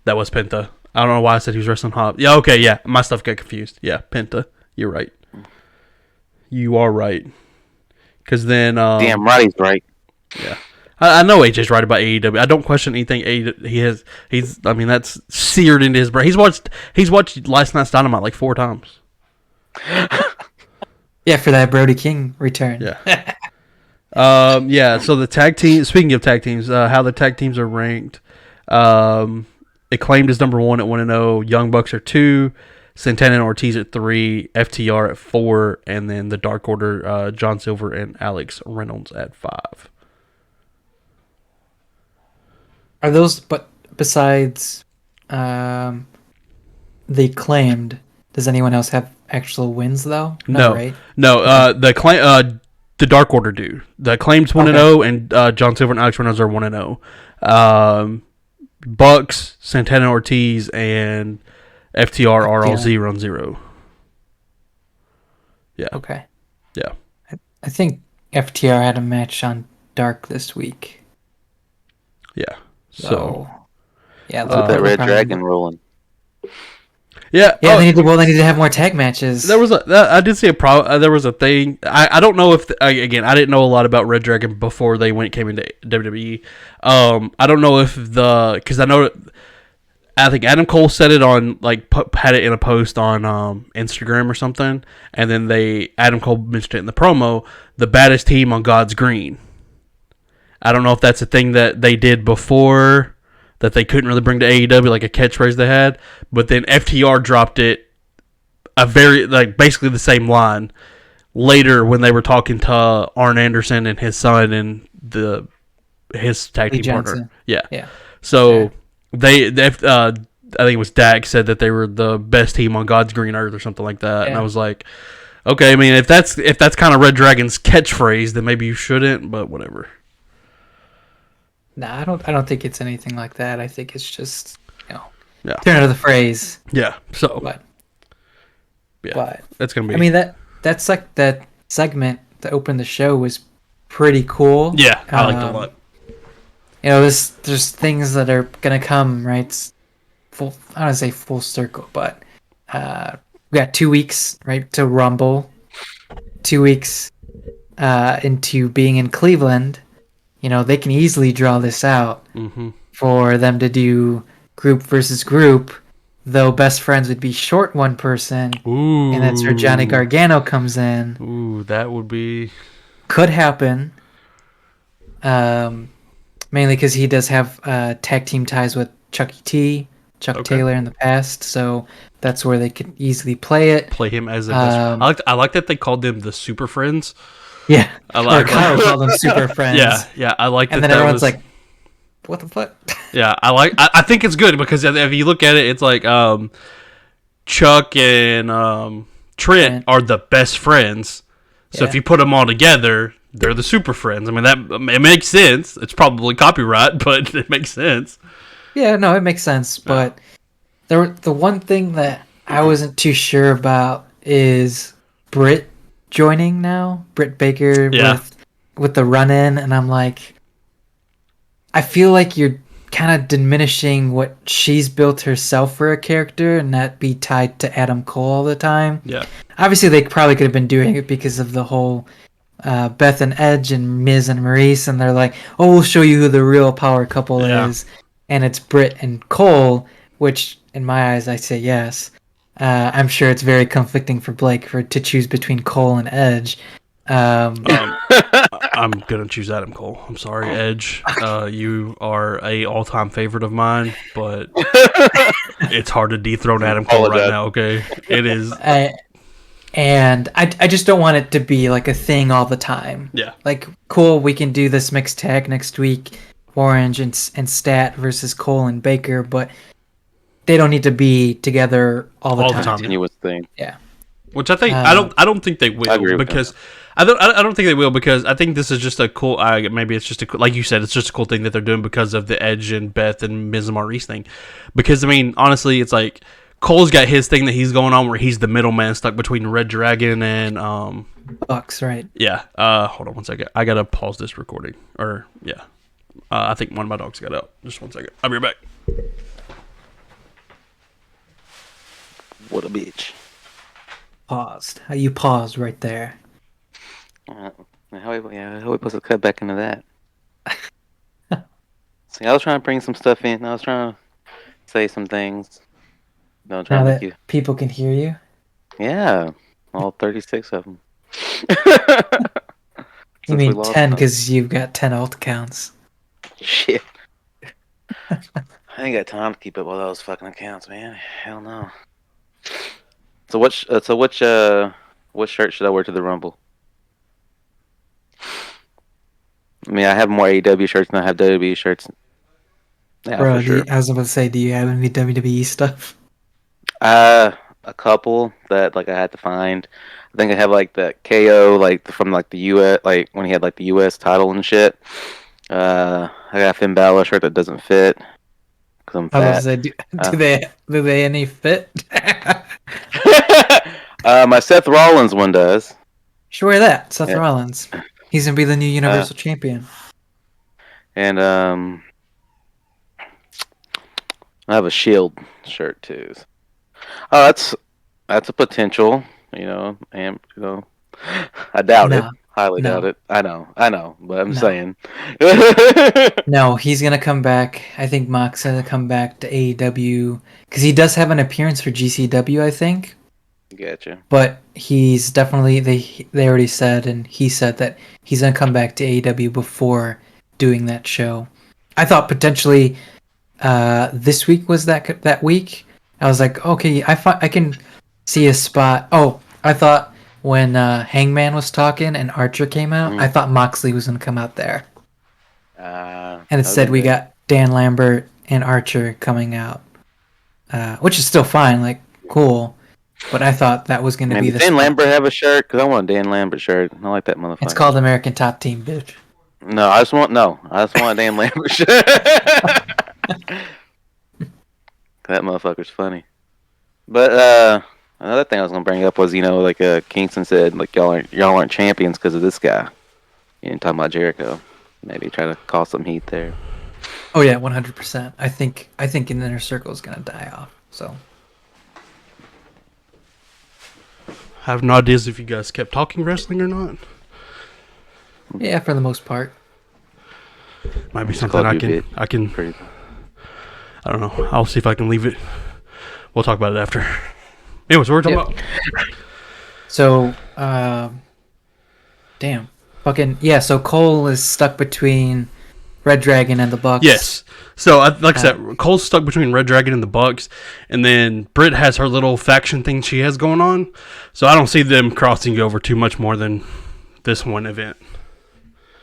That was Penta. I don't know why I said he was wrestling Hobbs. Yeah, okay, yeah. My stuff got confused. Yeah, Penta. You're right. You are right. Because then... damn right he's right. Yeah. I know AJ's right about AEW. I don't question anything he's... I mean, that's seared into his brain. He's watched last night's Dynamite like 4 times. Yeah, for that Brody King return. Yeah. So the tag team... Speaking of tag teams, how the tag teams are ranked... Acclaimed is number 1 at 1-0. Young Bucks are 2. Santana and Ortiz at 3. FTR at 4. And then the Dark Order, John Silver and Alex Reynolds at 5. Are those, but besides the Acclaimed, does anyone else have actual wins though? No, right? No. The Dark Order do. The Acclaimed's 1-0 and John Silver and Alex Reynolds are 1-0. Bucks, Santana Ortiz, and FTR are all 0-0. Yeah. Okay. Yeah. I think FTR had a match on Dark this week. Yeah. So yeah, put that Red Dragon rolling. Yeah. Yeah, they need to have more tag matches. I did see a problem. There was a thing. I don't know if again I didn't know a lot about Red Dragon before they came into WWE. I don't know if because I think Adam Cole said it on had it in a post on Instagram or something, and then Adam Cole mentioned it in the promo. The baddest team on God's green. I don't know if that's a thing that they did before that they couldn't really bring to AEW, like a catchphrase they had, but then FTR dropped it basically the same line later when they were talking to Arn Anderson and his son and his tag team partner. Yeah. So I think it was Dak said that they were the best team on God's green earth or something like that, and I was like, okay, I mean if that's kind of Red Dragon's catchphrase, then maybe you shouldn't, but whatever. Nah, I don't think it's anything like that. I think it's just, turn of the phrase. Yeah. So. But that's gonna be. I mean that's like that segment that opened the show was pretty cool. Yeah, I liked it a lot. There's things that are gonna come, right? It's I don't want to say full circle, but we got 2 weeks, right, to Rumble. 2 weeks into being in Cleveland. They can easily draw this out for them to do group versus group, though best friends would be short one person. Ooh. And that's where Johnny Gargano comes in. Ooh, that would be... Could happen. Mainly because he does have tag team ties with Chuck Taylor in the past, so that's where they could easily play it. Play him as a best. I like that they called them the Super Friends. Yeah, or Kyle called them Super Friends. Yeah, I like that. And then everyone's like, "What the fuck?" Yeah, I think it's good because if you look at it, it's like Chuck and Trent are the best friends. So if you put them all together, they're the Super Friends. I mean it makes sense. It's probably copyright, but it makes sense. Yeah, no, it makes sense. But the one thing that I wasn't too sure about is Britt joining now, Britt Baker with the run-in, and I'm like, I feel like you're kind of diminishing what she's built herself for a character and not be tied to Adam Cole all the time. Yeah. Obviously, they probably could have been doing it because of the whole Beth and Edge and Miz and Maurice, and they're like, "Oh, we'll show you who the real power couple is," and it's Britt and Cole. Which, in my eyes, I say yes. I'm sure it's very conflicting for Blake to choose between Cole and Edge. I'm gonna choose Adam Cole. I'm sorry, Edge. You are a all-time favorite of mine, but it's hard to dethrone Adam Cole right now. Okay, it is. And I just don't want it to be like a thing all the time. Yeah. Like, cool, we can do this mixed tag next week, Orange and Stat versus Cole and Baker, but they don't need to be together all the time. Continuous thing. Yeah. Which I think I don't think they will, because I don't think they will, because I think this is just a cool. Maybe it's just like you said, it's just a cool thing that they're doing because of the Edge and Beth and Miz and Maurice thing. Because I mean, honestly, it's like Cole's got his thing that he's going on where he's the middleman stuck between Red Dragon and Bucks, right? Yeah. Hold on one second. I gotta pause this recording. Or yeah. I think one of my dogs got out. Just 1 second. I'll be right back. What a bitch. Paused. You paused right there. How are we supposed to cut back into that? See, I was trying to bring some stuff in. I was trying to say some things. No, now that people can hear you? Yeah. All 36 of them. You mean 10 because you've got 10 alt accounts. Shit. I ain't got time to keep up all those fucking accounts, man. Hell no. So what shirt should I wear to the Rumble? I mean, I have more AEW shirts than I have WWE shirts. Yeah, bro, for sure. I was about to say, do you have any WWE stuff? A couple that like I had to find. I think I have like the KO from the US, like when he had like the US title and shit. I got a Finn Balor shirt that doesn't fit because I'm fat. I was about to say, do they any fit? My Seth Rollins one does. Should wear that, Seth Rollins. He's gonna be the new Universal Champion. And I have a Shield shirt too. Oh, that's a potential. I doubt it. Highly doubt it. I know, but I'm saying. No, he's gonna come back. I think Mox's gonna come back to AEW because he does have an appearance for GCW, I think. Gotcha. But he's definitely they already said, and he said that he's gonna come back to AEW before doing that show. I thought potentially this week was that week. I was like, okay, I can see a spot. Oh, I thought when Hangman was talking and Archer came out, I thought Moxley was gonna come out there. And instead we got Dan Lambert and Archer coming out, which is still fine, like cool. But I thot that was going to be the. Does Dan Lambert have a shirt? Because I want a Dan Lambert shirt. I like that motherfucker. It's called American Top Team, bitch. I just want a Dan Lambert shirt. That motherfucker's funny. But another thing I was going to bring up was, like Kingston said, like y'all aren't champions because of this guy. You know, talking about Jericho. Maybe try to cause some heat there. Oh yeah, 100%. I think an Inner Circle is going to die off. So. I have no ideas if you guys kept talking wrestling or not. Yeah, for the most part. Might be something I can. I don't know. I'll see if I can leave it. We'll talk about it after. Anyways, what we're talking about. So, damn, So Cole is stuck between Red Dragon and the Bucks. Yes. So, like I said, Cole's stuck between Red Dragon and the Bucks, and then Britt has her little faction thing she has going on. So, I don't see them crossing over too much more than this one event.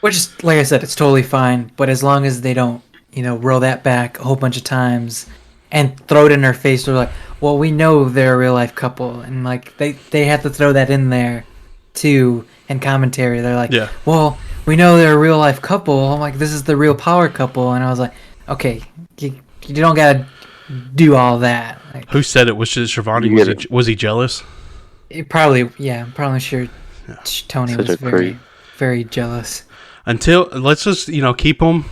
Which is, like I said, it's totally fine. But as long as they don't, roll that back a whole bunch of times and throw it in her face, they're like, well, we know they're a real life couple, and like they have to throw that in there too in commentary. They're like, well, we know they're a real life couple. I'm like, this is the real power couple, and I was like, okay, you don't gotta do all that. Like, who said it? Was it Shivani? Was he jealous? I'm probably sure Tony was very, very jealous. Until let's just keep them.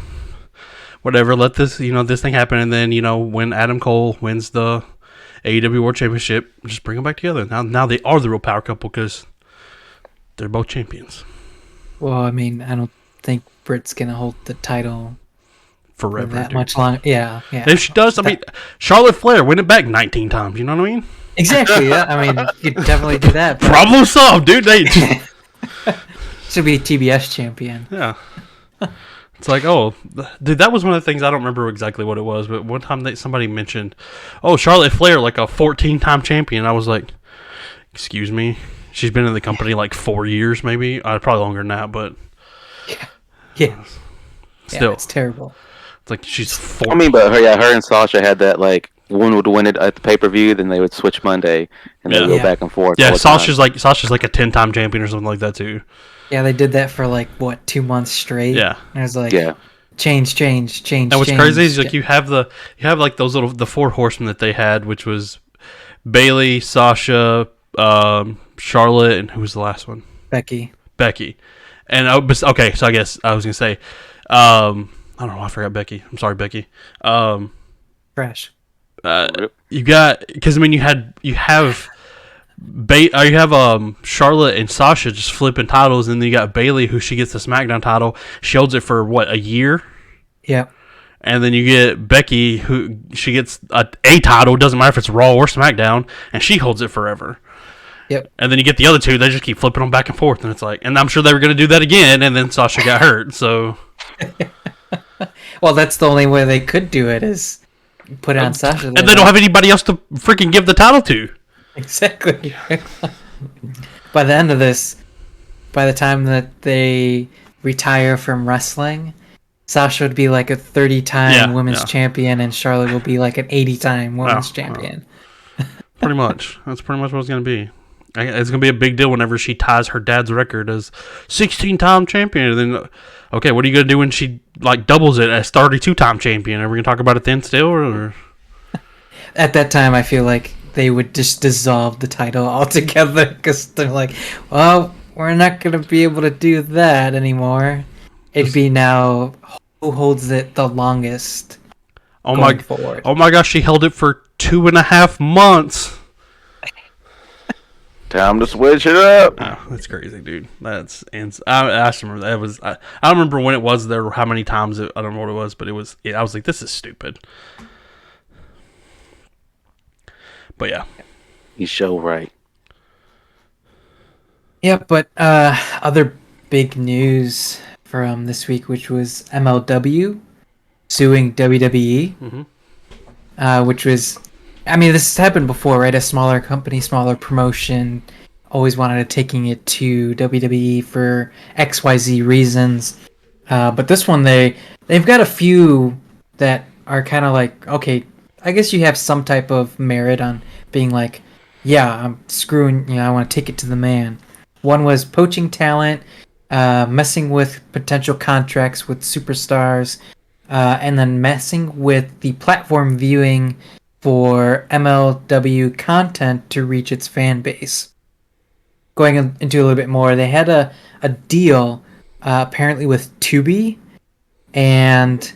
Whatever, let this this thing happen, and then when Adam Cole wins the AEW World Championship, just bring them back together. Now they are the real power couple because they're both champions. Well, I mean, I don't think Britt's gonna hold the title for Forever, that dude. much longer. Yeah. If she does, I mean, Charlotte Flair win it back 19 times. You know what I mean? Exactly. Yeah. I mean, you could definitely do that. but- Problem solved, dude. They just, Should be TBS champion. yeah. It's like, oh, dude, that was one of the things. I don't remember exactly what it was, but one time somebody mentioned, oh, Charlotte Flair, like a 14-time champion. I was like, excuse me? She's been in the company like 4 years, maybe. Probably longer than that, but Yeah. still, It's terrible. it's like she's 4. I mean, but her and Sasha had that like one would win it at the pay-per-view, then they would switch Monday, and they would go Yeah. back and forth. Yeah, all the Sasha's time. like a 10-time champion or something like that too. Yeah, they did that for like what 2 months straight. Yeah. And it was like Yeah. change. And what's crazy is like you have like those the 4 horsemen that they had, which was Bailey, Sasha, Charlotte, and who was the last one? Becky. And okay, so I guess I was gonna say, I don't know, I forgot Becky. I'm sorry, Becky. Trash. You got because I mean you have Charlotte and Sasha just flipping titles, and then you got Bailey who she gets the SmackDown title. She holds it for what, a year, Yep. and then you get Becky who she gets a title. Doesn't matter if it's Raw or SmackDown, and she holds it forever. Yep. And then you get the other two; they just keep flipping them back and forth, and it's like, and I'm sure they were going to do that again, and then Sasha got hurt, so. Well, that's the only way they could do it is put it on Sasha. And they don't have anybody else to freaking give the title to. Exactly. By the end of this, by the time that they retire from wrestling, Sasha would be like a 30-time women's champion, and Charlotte will be like an 80-time women's champion. Pretty much. That's pretty much what it's going to be. It's going to be a big deal whenever she ties her dad's record as 16-time champion. And then, okay, what are you going to do when she like doubles it as 32-time champion? Are we going to talk about it then still? Or? At that time, I feel like they would just dissolve the title altogether because they're like, well, we're not going to be able to do that anymore. It'd be now who holds it the longest forward. Oh my gosh, she held it for 2.5 months. Time to switch it up. Oh, that's crazy, dude. I just remember that was. I don't remember when it was there, or how many times. I don't know what it was, but it was. I was like, this is stupid. But yeah, He's so right. Yeah, but other big news from this week, which was MLW suing WWE, which was, I mean, this has happened before, right? A smaller company, smaller promotion, always wanted to taking it to WWE for XYZ reasons. But this one, they've got a few that are kind of like, okay, I guess you have some type of merit on being like, yeah, I'm screwing, I want to take it to the man. One was poaching talent, messing with potential contracts with superstars, and then messing with the platform viewing for MLW content to reach its fan base. Going into a little bit more, they had a deal apparently with Tubi, and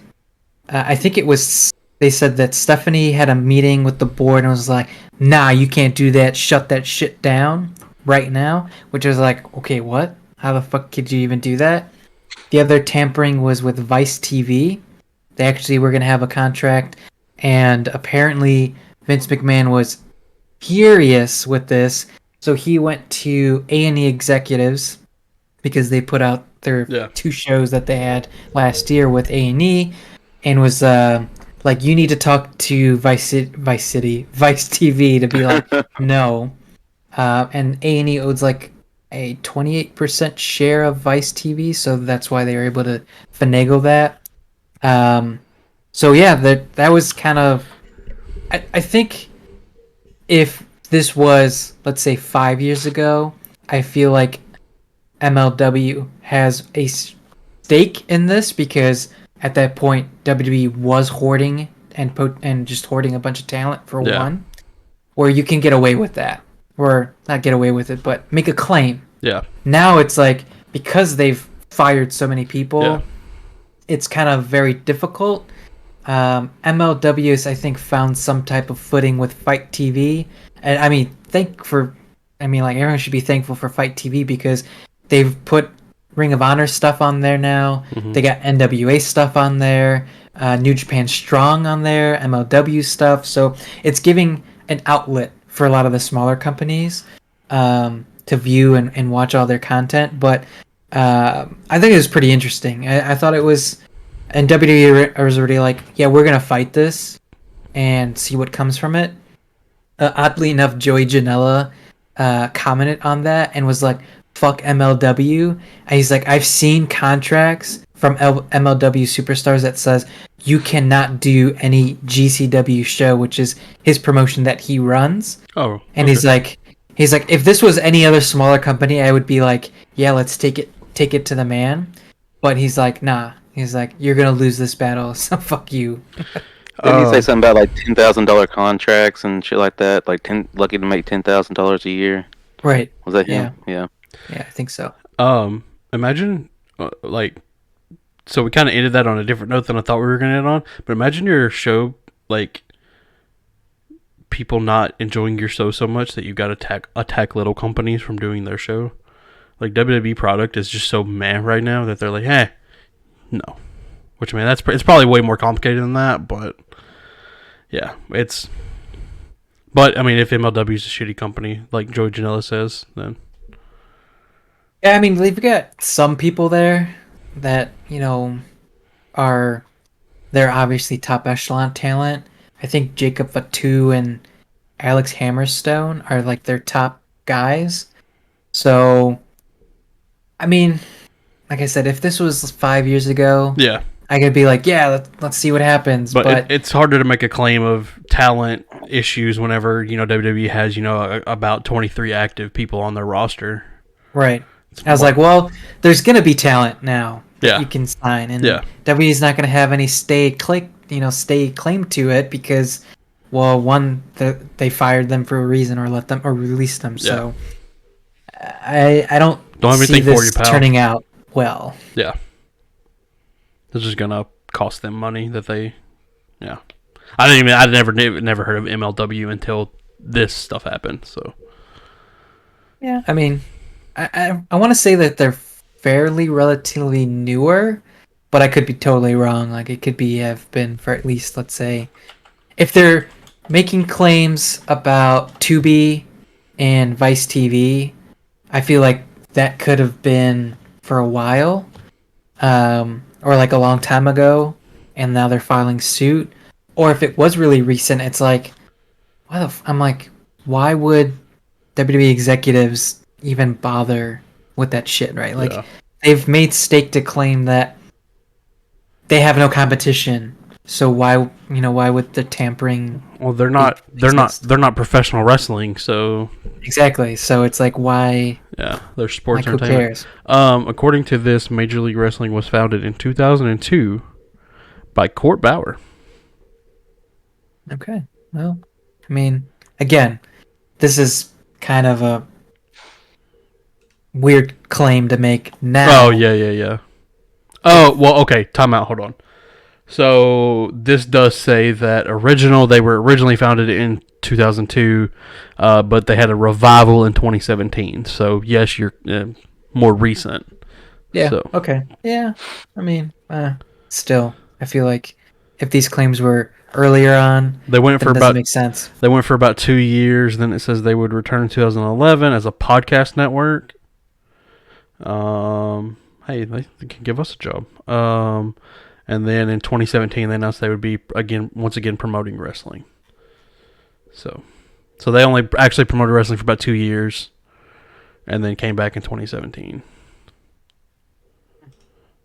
I think it was, they said that Stephanie had a meeting with the board and was like, nah, you can't do that, shut that shit down right now, which was like, okay, what? How the fuck could you even do that? The other tampering was with Vice TV. They actually were going to have a contract, and apparently Vince McMahon was furious with this, so he went to A&E executives because they put out their 2 shows that they had last year with A&E, and was like, you need to talk to Vice TV to be like, no. And A&E owes like a 28% share of Vice TV, so that's why they were able to finagle that. So yeah, that was kind of, I think if this was, let's say, 5 years ago, I feel like MLW has a stake in this because at that point WWE was hoarding and just hoarding a bunch of talent for one, where you can get away with that, or not get away with it, but make a claim. Yeah. Now it's like, because they've fired so many people, it's kind of very difficult. MLW has, I think, found some type of footing with Fight TV, and everyone should be thankful for Fight TV because they've put Ring of Honor stuff on there now. Mm-hmm. They got NWA stuff on there. New Japan Strong on there. MLW stuff. So it's giving an outlet for a lot of the smaller companies to view and watch all their content. But I think it was pretty interesting. I thought it was, and WWE was already like, yeah, we're gonna fight this and see what comes from it. Oddly enough, Joey Janela commented on that and was like, fuck MLW. And he's like, I've seen contracts from MLW superstars that says you cannot do any GCW show, which is his promotion that he runs. Oh, and okay. he's like, if this was any other smaller company, I would be like, yeah, let's take it to the man. But he's like, nah. He's like, you're gonna lose this battle, so fuck you. Didn't he say something about like $10,000 contracts and shit like that? Like lucky to make $10,000 a year. Right. Was that him? Yeah. Yeah, I think so. Imagine so we kind of ended that on a different note than I thought we were going to end on. But imagine your show, like, people not enjoying your show so much that you've got to attack little companies from doing their show. Like, WWE product is just so meh right now that they're like, no. Which, I mean, it's probably way more complicated than that, but yeah, it's. But I mean, if MLW is a shitty company, like Joey Janela says, then. Yeah, I mean, they've got some people there that, they're obviously top echelon talent. I think Jacob Fatu and Alex Hammerstone are like their top guys. So, I mean, like I said, if this was 5 years ago, yeah, I could be like, yeah, let's see what happens. But it's harder to make a claim of talent issues whenever, WWE has, about 23 active people on their roster. Right. I was like, well, there's going to be talent now that you can sign. And WWE's not going to have any stay claim to it because, well, one, they fired them for a reason or released them. So I don't have see anything for this you, pal. turning out well. Yeah. This is going to cost them money that they, I'd never heard of MLW until this stuff happened. So, yeah, I mean, I want to say that they're fairly relatively newer, but I could be totally wrong. Like, it could have been for at least, let's say, if they're making claims about Tubi and Vice TV, I feel like that could have been for a while, or like a long time ago, and now they're filing suit. Or if it was really recent, it's like, I'm like, why would WWE executives even bother with that shit, right? Like, they've made stake to claim that they have no competition. So why would the tampering? Well, they're not professional wrestling, so exactly. So it's like, why? Yeah, they're sports like, entertainment. Who cares? According to this, Major League Wrestling was founded in 2002 by Court Bauer. Okay. Well, I mean, again, this is kind of a weird claim to make now. Oh, yeah. Oh, well, okay. Time out. Hold on. So this does say that they were originally founded in 2002, but they had a revival in 2017. So yes, you're more recent. Yeah. So. Okay. Yeah. I mean, still, I feel like if these claims were earlier on, they went for doesn't make sense. They went for about 2 years. Then it says they would return in 2011 as a podcast network. Hey, they can give us a job. And then in 2017, they announced they would be once again promoting wrestling. So they only actually promoted wrestling for about 2 years, and then came back in 2017.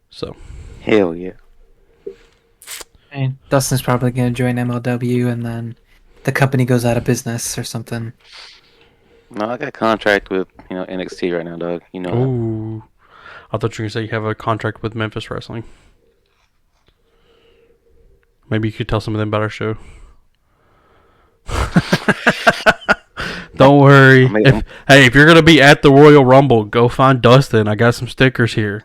So, hell yeah. And Dustin's probably going to join MLW, and then the company goes out of business or something. No, I got a contract with NXT right now, dog. Ooh, I thought you were going to say you have a contract with Memphis Wrestling. Maybe you could tell some of them about our show. Don't worry. If you're going to be at the Royal Rumble, go find Dustin. I got some stickers here.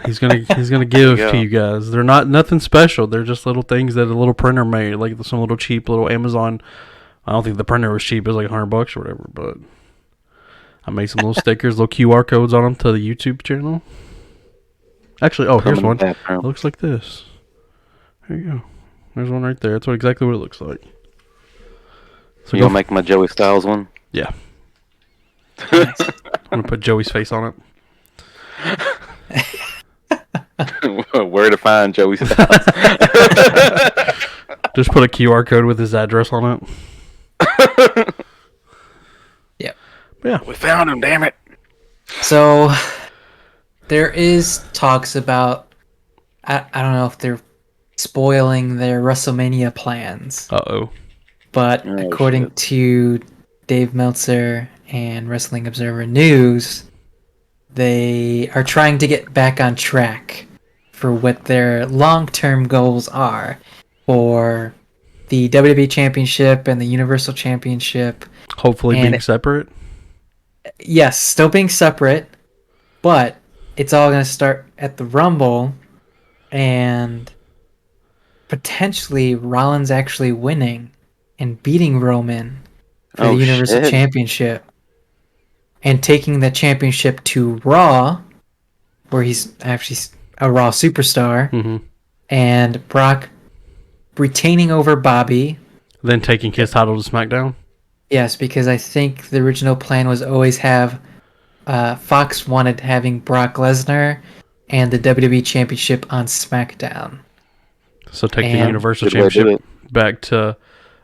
He's gonna give to you guys. They're nothing special. They're just little things that a little printer made, like some little cheap little Amazon. I don't think the printer was cheap. It was like $100 or whatever. But I made some little stickers, little QR codes on them to the YouTube channel. Actually, here's one. It looks like this. There you go. There's one right there. That's exactly what it looks like. So you'll make my Joey Styles one? Yeah. Nice. I'm going to put Joey's face on it. Where to find Joey Styles? Just put a QR code with his address on it. Yep. Yeah. We found him, damn it. So, there is talks about, I don't know if they're spoiling their WrestleMania plans. Uh-oh. But according to Dave Meltzer and Wrestling Observer News, they are trying to get back on track for what their long-term goals are for the WWE Championship and the Universal Championship. Hopefully being separate? Yes, still being separate, but it's all going to start at the Rumble, and potentially Rollins actually winning and beating Roman for the Universal Championship, and taking the championship to Raw, where he's actually a Raw superstar, and Brock retaining over Bobby. Then taking his title to SmackDown? Yes, because I think the original plan was always have Fox wanted having Brock Lesnar and the WWE Championship on SmackDown. So take the Universal Championship back to...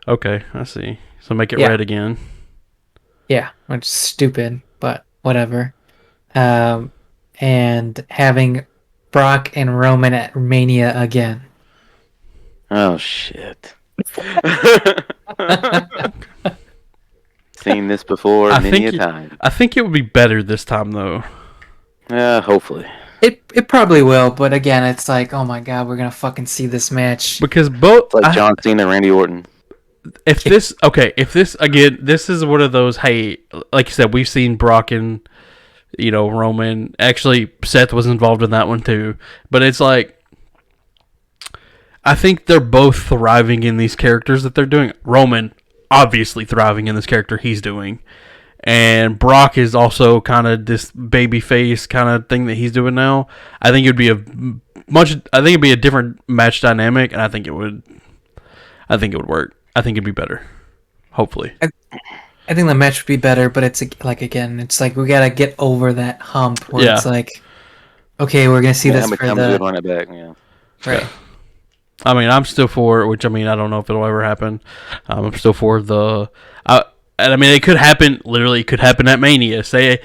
Okay, I see. So make it red again. Yeah, which is stupid, but whatever. And having Brock and Roman at Mania again. Oh, shit. Seen this before many a time. I think it would be better this time, though. Yeah, hopefully. It probably will, but again, it's like, oh my god, we're gonna fucking see this match. Because both... It's like John Cena and Randy Orton. If this, again, this is one of those, hey, like you said, we've seen Brock and, Roman. Actually, Seth was involved in that one too. But it's like, I think they're both thriving in these characters that they're doing. Roman, obviously thriving in this character he's doing. And Brock is also kind of this baby face kind of thing that he's doing now. I think it'd be a different match dynamic, and I think it would work. I think it'd be better. Hopefully. I think the match would be better, but it's like, again, it's like we gotta get over that hump where it's like, okay, we're gonna see this for the... run it back, yeah. Right. Yeah. I mean, I'm still for, which I don't know if it'll ever happen. I'm still for the... and I mean, it could happen, literally, it could happen at Mania. Say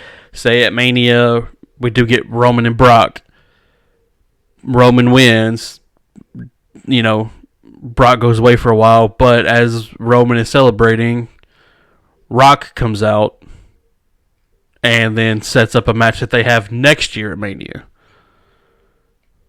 at Mania, we do get Roman and Brock. Roman wins, Brock goes away for a while, but as Roman is celebrating, Rock comes out and then sets up a match that they have next year at Mania.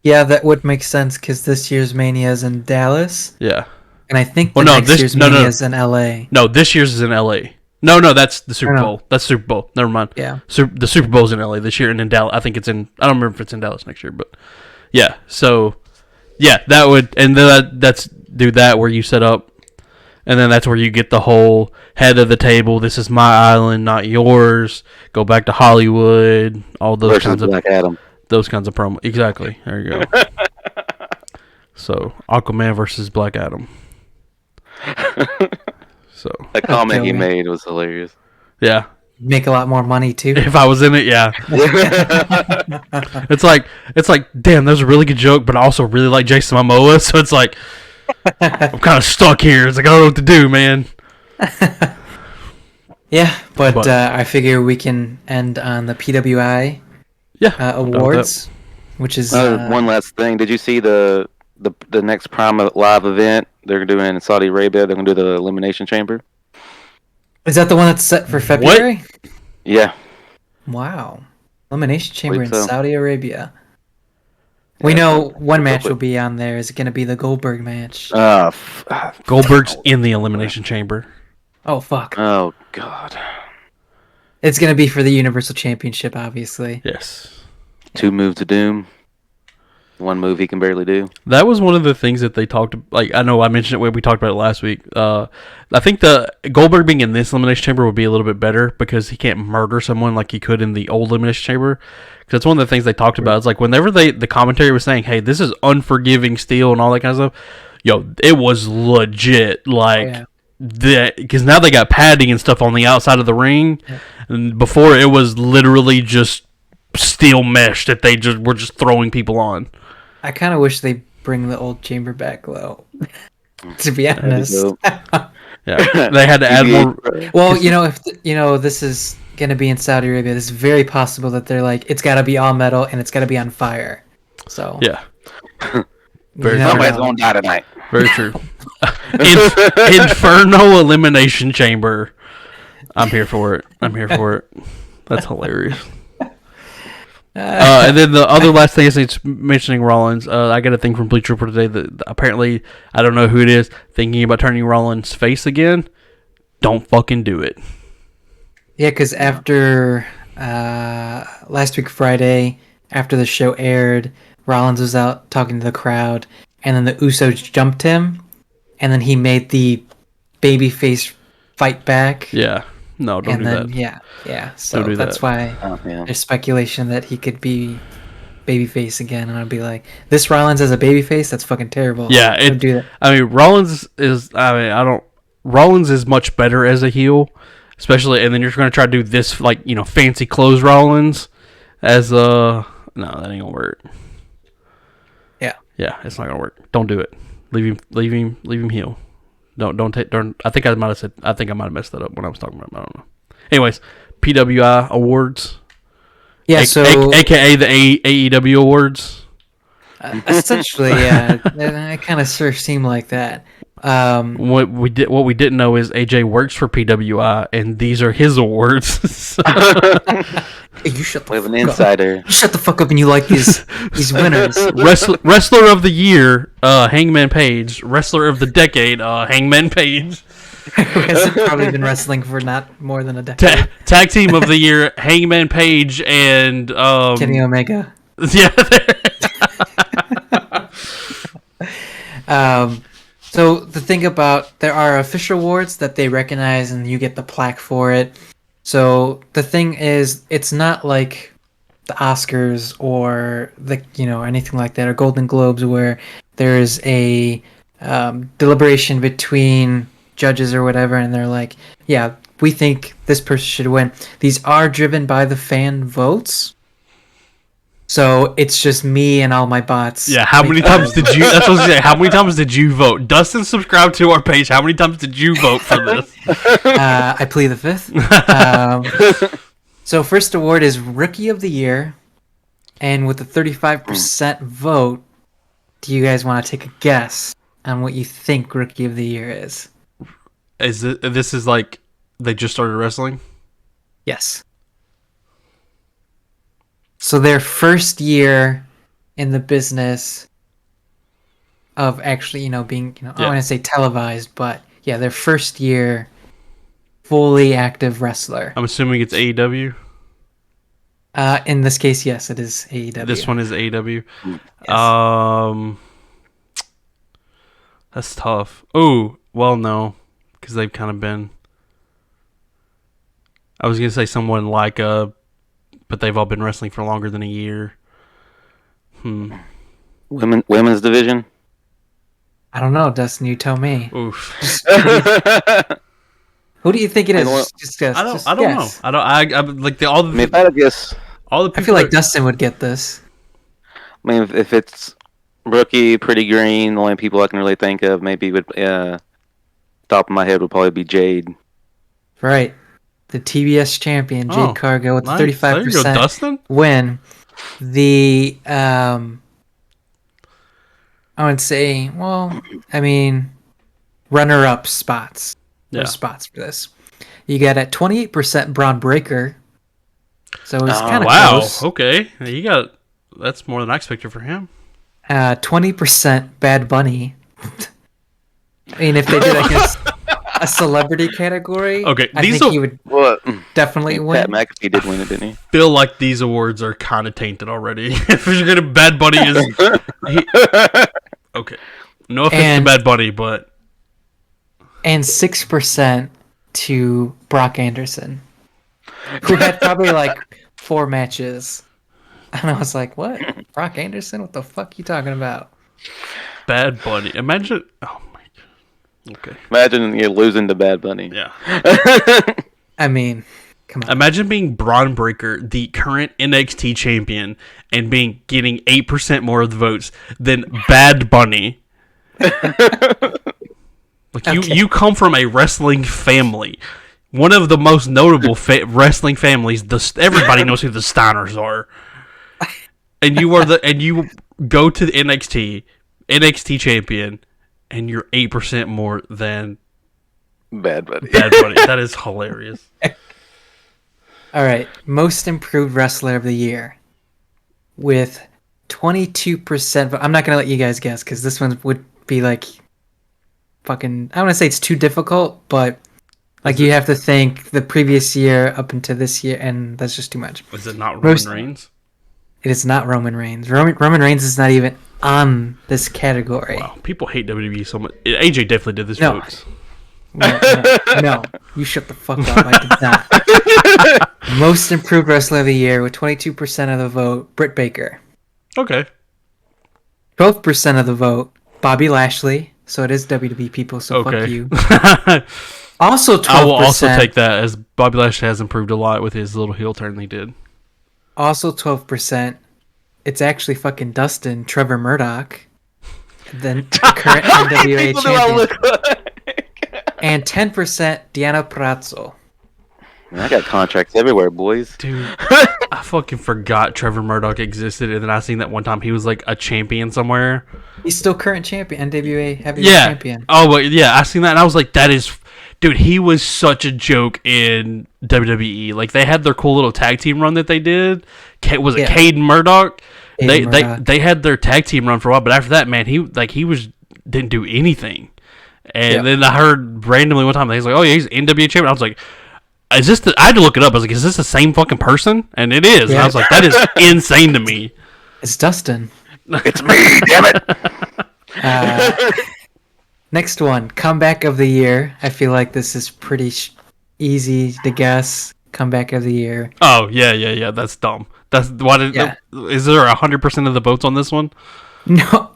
Yeah, that would make sense because this year's Mania is in Dallas. Yeah. And I think next year's Mania is in LA. No, this year's is in LA. No, that's the Super Bowl. That's Super Bowl. Never mind. Yeah. The Super Bowl's in LA this year, and in Dallas. I think it's in... I don't remember if it's in Dallas next year, but... Yeah, so... Yeah, that would... And then that's... Do that where you set up... And then that's where you get the whole head of the table. This is my island, not yours. Go back to Hollywood. All those Versus kinds of... Black Adam. Those kinds of promo. Exactly. There you go. So, Aquaman versus Black Adam. So that comment he made was hilarious. Yeah. Make a lot more money too. If I was in it, yeah. It's like, damn, that was a really good joke, but I also really like Jason Momoa, so it's like I'm kind of stuck here. It's like I don't know what to do, man. Yeah, but I figure we can end on the PWI Awards, which is one last thing. Did you see the next Prime Live event they're doing in Saudi Arabia? They're going to do the Elimination Chamber. Is that the one that's set for February? What? Yeah. Wow. Elimination Chamber in Saudi Arabia. We know one match will be on there. Is it going to be the Goldberg match? Goldberg's in the Elimination Chamber. Oh, fuck. Oh, God. It's going to be for the Universal Championship, obviously. Yes. 2 Moves to Doom. one move he can barely do. That was one of the things that they talked. Like, I know I mentioned it when we talked about it last week. I think the Goldberg being in this elimination chamber would be a little bit better because he can't murder someone like he could in the old elimination chamber. Because that's one of the things they talked about. It's like whenever the commentary was saying, "Hey, this is unforgiving steel" and all that kind of stuff. Yo, it was legit. Like because now they got padding and stuff on the outside of the ring, and before it was literally just steel mesh that they were just throwing people on. I kind of wish they bring the old chamber back low. To be honest. Yeah, they had to add more. Well, if this is gonna be in Saudi Arabia, it's very possible that they're like, it's got to be all metal and it's got to be on fire. So yeah, somebody's gonna die tonight. Very true. Inferno elimination chamber. I'm here for it. That's hilarious. And then the other last thing is it's mentioning Rollins. I got a thing from Bleacher Report today that apparently, I don't know who it is, thinking about turning Rollins' face again. Don't fucking do it. Yeah, because after last week Friday, after the show aired, Rollins was out talking to the crowd, and then the Usos jumped him, and then he made the babyface fight back. Yeah. No, don't do that. Yeah. So that's why there's speculation that he could be babyface again, and I'd be like, this Rollins as a babyface, that's fucking terrible. Yeah, don't do that. I mean, Rollins is much better as a heel, especially, and then you're going to try to do this fancy clothes Rollins as no, that ain't gonna work. Yeah, it's not gonna work. Don't do it. Leave him heel. Don't. I think I might have messed that up when I was talking about it. I don't know. Anyways, PWI Awards. Yeah, AKA the AEW Awards. Essentially, yeah. It kind of sort of seemed like that. What we didn't know is AJ works for PWI, and these are his awards. Hey, you shut the fuck up. Insider. Shut the fuck up, and you like these winners. Wrestler of the Year, Hangman Page. Wrestler of the Decade, Hangman Page. Who hasn't probably been wrestling for not more than a decade. Tag Team of the Year, Hangman Page and Kenny Omega. Yeah. So the thing about, there are official awards that they recognize and you get the plaque for it. So the thing is, it's not like the Oscars or anything like that, or Golden Globes, where there is a deliberation between judges or whatever, and they're like, yeah, we think this person should win. These are driven by the fan votes. So it's just me and all my bots. Yeah, how many times did you... That's what I was saying. How many times did you vote? Dustin subscribed to our page. How many times did you vote for this? I plead the fifth. So first award is Rookie of the Year. And with the 35% vote, do you guys want to take a guess on what you think Rookie of the Year is? This is like they just started wrestling? Yes. So their first year in the business of actually, being, I want to say televised, but yeah, their first year fully active wrestler. I'm assuming it's AEW? In this case, yes, it is AEW. This one is AEW. Yes. That's tough. Oh, well, no, because they've kind of been... I was going to say someone like but they've all been wrestling for longer than a year. Women's division? I don't know, Dustin. You tell me. Oof. Who do you think it is? Just guess. I don't know. I like all the. If I had to guess, all the people I feel like Dustin would get this. I mean, if it's Rookie, Pretty Green, the only people I can really think of maybe would top of my head would probably be Jade. Right. The TBS champion, Jade Cargill, with nice. 35% win. The I would say, runner-up spots. Yeah. Spots for this. You got at 28% Braun Breaker. So it was kind of close. Okay, that's more than I expected for him. 20% Bad Bunny. I mean, if they did, I guess a celebrity category, Okay, I these think are- he would What? definitely Pat win. McAfee did win it, didn't he? Feel like these awards are kind of tainted already. If you're gonna Bad Bunny is okay. No offense to And- Bad Bunny, but And 6% to Brock Anderson, who had probably like 4 matches. And I was like, what? Brock Anderson? What the fuck you talking about? Bad Bunny. Imagine. Oh my god. Okay. Imagine you're losing to Bad Bunny. Yeah. I mean, come on. Imagine being Braun Breaker, the current NXT champion, and getting 8% more of the votes than Bad Bunny. Like Okay. you come from a wrestling family, one of the most notable wrestling families. Everybody knows who the Steiners are, and you go to the NXT champion, and you're 8% more than Bad Bunny. Bad Bunny. That is hilarious. All right. Most improved wrestler of the year with 22%. I'm not going to let you guys guess because this one would be like fucking. I want to say it's too difficult, but like you have to think the previous year up into this year, and that's just too much. Is it not Roman Most- Reigns? It is not Roman Reigns. Roman Reigns is not even on this category. Wow, people hate WWE so much. AJ definitely did this No. votes. No, you shut the fuck up. I did not. Most improved wrestler of the year with 22% of the vote, Britt Baker. Okay. 12% of the vote, Bobby Lashley. So it is WWE people, so Okay. fuck you. Also 12%. I will also take that as Bobby Lashley has improved a lot with his little heel turn he did. Also 12%. It's actually fucking Dustin, Trevor Murdoch, the current NWA People do I champion. look like? And 10%, Deanna Prazo. Man, I got contracts everywhere, boys. Dude, I fucking forgot Trevor Murdoch existed, and then I seen that one time he was like a champion somewhere. He's still current champion, NWA heavyweight Yeah. champion. Oh, but yeah, I seen that, and I was like, that is, dude, he was such a joke in WWE. Like they had their cool little tag team run that they did. Was it Yeah. Cade and Murdoch? Cade and Murdoch. They had their tag team run for a while, but after that, man, he didn't do anything. And Yep. then I heard randomly one time that he's like, "Oh yeah, he's NWA champion." I was like, "Is this?" I had to look it up. I was like, "Is this the same fucking person?" And it is. And Yeah. I was like, "That is insane to me." It's Dustin. It's me, damn it. Next one, comeback of the year. I feel like this is pretty easy to guess. Comeback of the year. Oh yeah. That's dumb. That's why did. Yeah. Is there 100% of the votes on this one?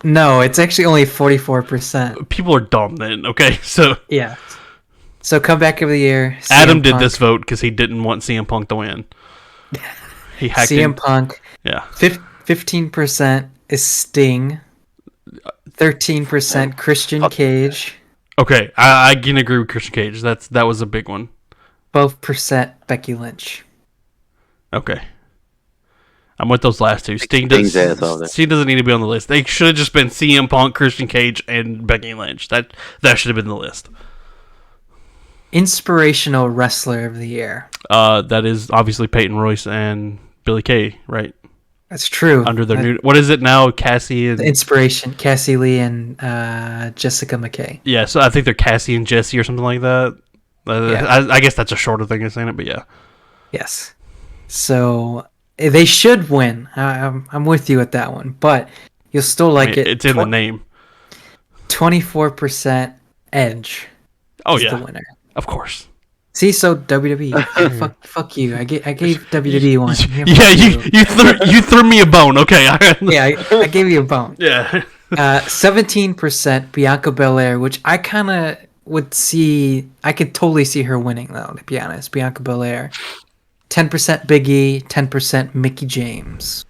No, it's actually only 44%. People are dumb then. Okay, so Yeah. So comeback of the year. Adam CM did Punk. this vote because he didn't want CM Punk to win. He hacked CM in. Punk. Yeah. 15% is Sting. 13% Christian Cage. Okay, I can agree with Christian Cage. That was a big one. 12% Becky Lynch. Okay. I'm with those last two. Sting's ass all day. Sting doesn't need to be on the list. They should have just been CM Punk, Christian Cage, and Becky Lynch. That should have been the list. Inspirational wrestler of the year. That is obviously Peyton Royce and Billy Kay, right? That's true. Under their new, what is it now? Cassie and The inspiration, Cassie Lee and Jessica McKay. yeah. So I think they're Cassie and Jesse or something like that. Yeah. I guess that's a shorter thing of saying it, but yeah. Yes. So they should win. I'm with you at that one, but you'll still like I mean, it. it's in the name. 24% Edge. Oh is yeah, the winner. of course. See, so WWE, fuck you. I gave WWE one. Yeah, you threw me a bone. Okay. Yeah, I gave you a bone. Yeah. 17% Bianca Belair, which I kind of would see. I could totally see her winning, though. To be honest, Bianca Belair. 10% Big E, 10% Mickey James.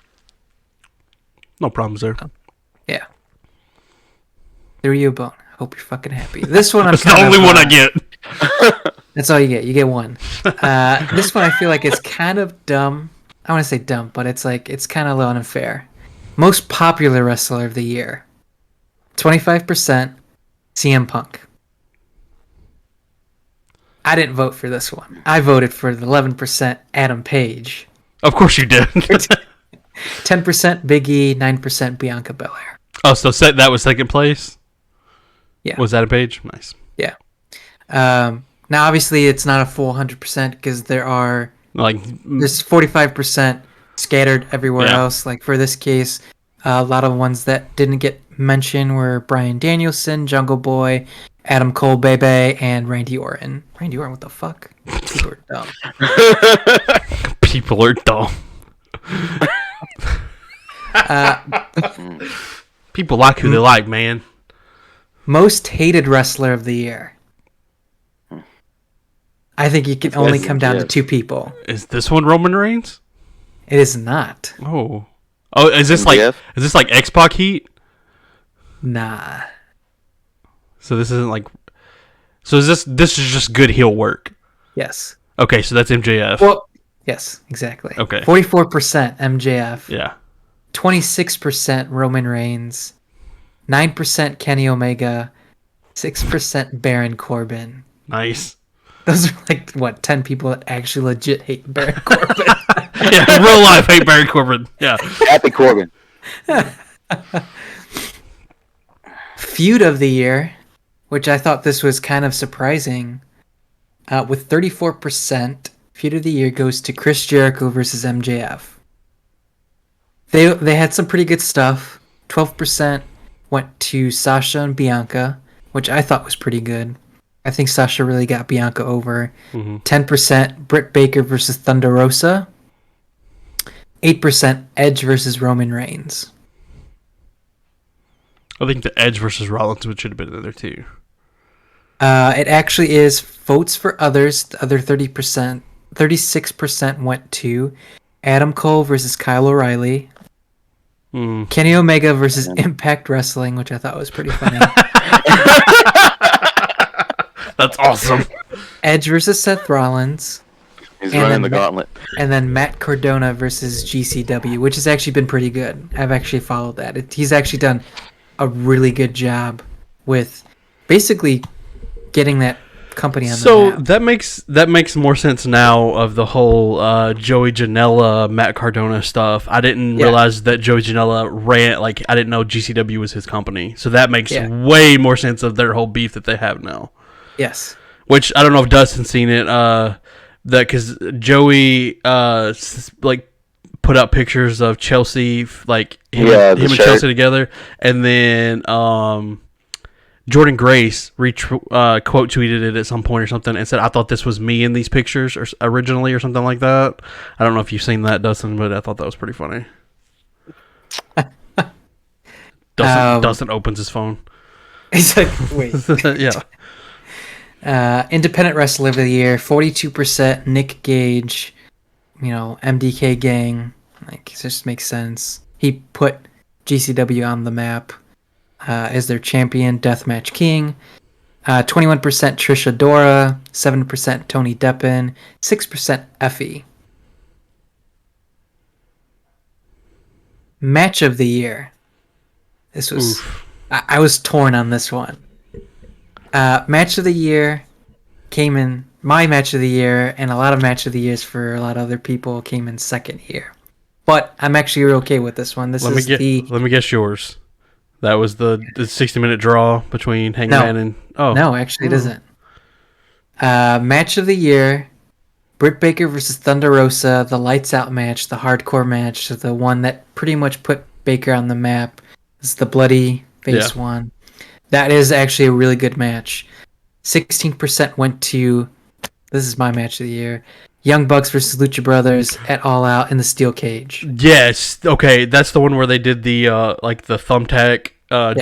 No problems there. Yeah. Threw you a bone. Hope you're fucking happy. This one I'm That's the kind only of, one I get. That's all you get. You get one. This one I feel like it's kind of dumb. I want to say dumb, but it's like it's kind of a little unfair. Most popular wrestler of the year. 25% CM Punk. I didn't vote for this one. I voted for the 11% Adam Page. Of course you did. 10% Big E, 9% Bianca Belair. Oh, so that was second place? Yeah. Was that a page? Nice. Yeah. Now, obviously, it's not a full 100% because there's Like, 45% scattered everywhere Yeah. else. Like for this case, a lot of ones that didn't get mentioned were Bryan Danielson, Jungle Boy, Adam Cole, Bebe, and Randy Orton. Randy Orton, what the fuck? People are dumb. people are dumb. People like who they like, man. Most hated wrestler of the year. I think it can only come down to two people. Is this one Roman Reigns? It is not. Oh, is this MJF? like X-Pac heat? Nah. So this isn't like. So is this is just good heel work? Yes. Okay, so that's MJF. Well, yes, exactly. Okay. 44% MJF. Yeah. 26% Roman Reigns. 9% Kenny Omega. 6% Baron Corbin. Nice. Those are like, what, 10 people that actually legit hate Baron Corbin. Yeah, real life hate Baron Corbin. Yeah. Happy Corbin. Feud of the year, which I thought this was kind of surprising, with 34%, Feud of the year goes to Chris Jericho versus MJF. They had some pretty good stuff. 12% went to Sasha and Bianca, which I thought was pretty good. I think Sasha really got Bianca over. 10% Britt Baker versus Thunder Rosa. 8% Edge versus Roman Reigns. I think the Edge versus Rollins should have been in there too. It actually is votes for others. The other 36% went to Adam Cole versus Kyle O'Reilly. Kenny Omega versus Impact Wrestling, which I thought was pretty funny. That's awesome. Edge versus Seth Rollins. He's And running then the gauntlet. And then Matt Cardona versus GCW, which has actually been pretty good. I've actually followed that. He's actually done a really good job with basically getting that company on the So map. that makes more sense now of the whole Joey Janela, Matt Cardona stuff. I didn't realize that Joey Janela ran, like, I didn't know GCW was his company. So that makes way more sense of their whole beef that they have now. Yes. Which I don't know if Dustin's seen it. That because Joey like put up pictures of Chelsea, like him and Chelsea together, and then Jordan Grace quote tweeted it at some point or something and said, "I thought this was me in these pictures or originally," or something like that. I don't know if you've seen that, Dustin, but I thought that was pretty funny. Dustin opens his phone. He's like, wait. Yeah. Independent Wrestler of the Year, 42% Nick Gage, MDK Gang. Like, it just makes sense. He put GCW on the map as their champion, Deathmatch King. 21% Trisha Dora, 7% Tony Deppen, 6% Effie. Match of the Year. This was... I was torn on this one. Match of the year came in. My match of the year and a lot of match of the years for a lot of other people came in second here, but I'm actually okay with this one. Let me guess yours. That was the 60-minute draw between Hangman and no, actually it isn't. Match of the year: Britt Baker versus Thunder Rosa, the lights out match, the hardcore match, the one that pretty much put Baker on the map. This is the bloody face one. That is actually a really good match. 16% went to, this is my match of the year, Young Bucks versus Lucha Brothers at All Out in the Steel Cage. Yes, okay, that's the one where they did the like the thumbtack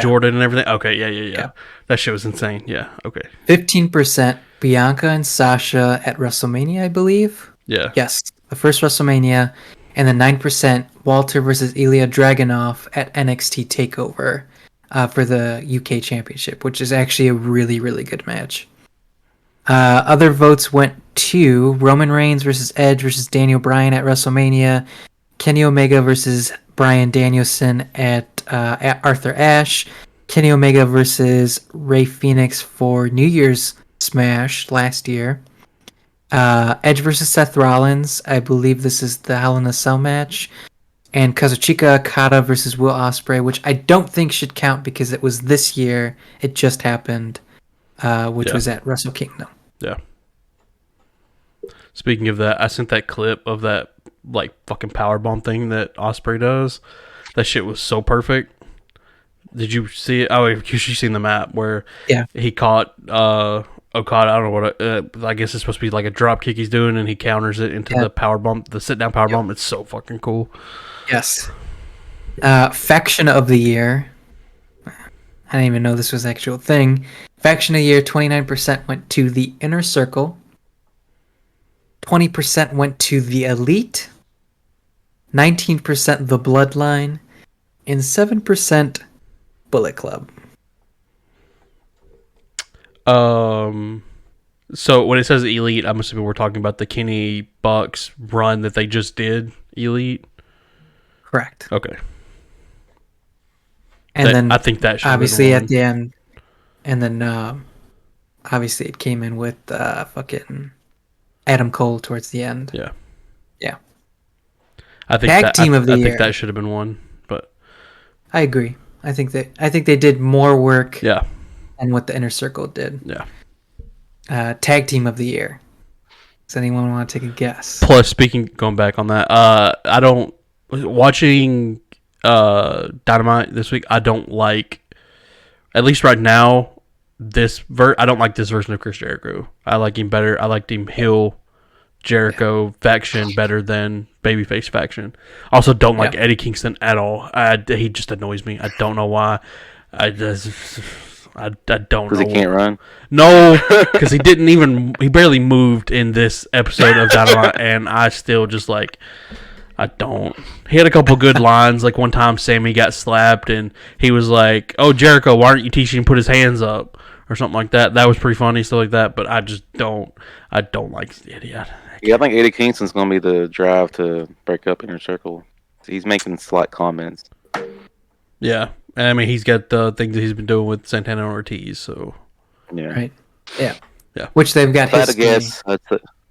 Jordan and everything. Okay, yeah. That shit was insane. Yeah, okay. 15% Bianca and Sasha at WrestleMania, I believe. Yeah. Yes, the first WrestleMania. And then 9% Walter versus Ilya Dragunov at NXT TakeOver. For the UK Championship, which is actually a really, really good match. Other votes went to Roman Reigns versus Edge versus Daniel Bryan at WrestleMania, Kenny Omega versus Bryan Danielson at Arthur Ashe, Kenny Omega versus Rey Fenix for New Year's Smash last year, Edge versus Seth Rollins. I believe this is the Hell in a Cell match. And Kazuchika Okada versus Will Ospreay, which I don't think should count because it was this year. It just happened. which was at Wrestle Kingdom. Yeah. Speaking of that, I sent that clip of that like fucking powerbomb thing that Osprey does. That shit was so perfect. Did you see it? Oh, you seen the map where he caught Okada. I don't know what. I guess it's supposed to be like a drop kick he's doing, and he counters it into the powerbomb, the sit down powerbomb. It's so fucking cool. Yes. Faction of the year. I didn't even know this was an actual thing. Faction of the year, 29% went to the Inner Circle. 20% went to the Elite. 19% the Bloodline. And 7% Bullet Club. So when it says Elite, I'm assuming we're talking about the Kenny Bucks run that they just did. Elite. Correct. Okay. And then I think that should obviously at the end, and then obviously it came in with fucking Adam Cole towards the end. Yeah. Yeah. I think Tag team of the year. I think that should have been one, but I agree. I think they did more work. Yeah. Than what the Inner Circle did. Yeah. Tag team of the year. Does anyone want to take a guess? Plus, going back on that, I don't watching Dynamite this week. I don't like, at least right now, I don't like this version of Chris Jericho. I like him better. I liked him heel Jericho faction better than babyface faction. Also, don't like Eddie Kingston at all. He just annoys me. I don't know why. I don't know. Because he can't run? No, because he barely moved in this episode of Dynamite, and I still just like, I don't. He had a couple good lines. Like one time Sammy got slapped, and he was like, "Oh, Jericho, why aren't you teaching him to put his hands up?" Or something like that. That was pretty funny, stuff like that, but I don't like the idiot. Yeah, I think Eddie Kingston's going to be the drive to break up Inner Circle. He's making slight comments. Yeah. I mean, he's got the things that he's been doing with Santana and Ortiz, so. Yeah. Right. Yeah. Yeah. Which they've got history. I guess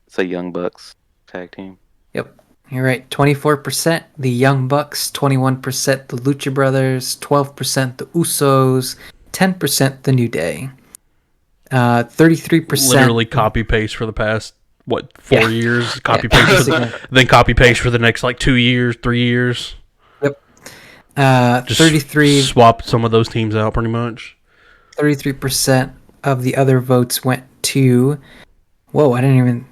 it's a Young Bucks tag team. Yep. You're right. 24% the Young Bucks, 21% the Lucha Brothers, 12% the Usos, 10% the New Day. 33%. Literally copy paste for the past 4 years? Copy paste then copy paste for the next 2 years, 3 years. Yep. Just 33. Swap some of those teams out pretty much. 33% of the other votes went to. Whoa! I didn't even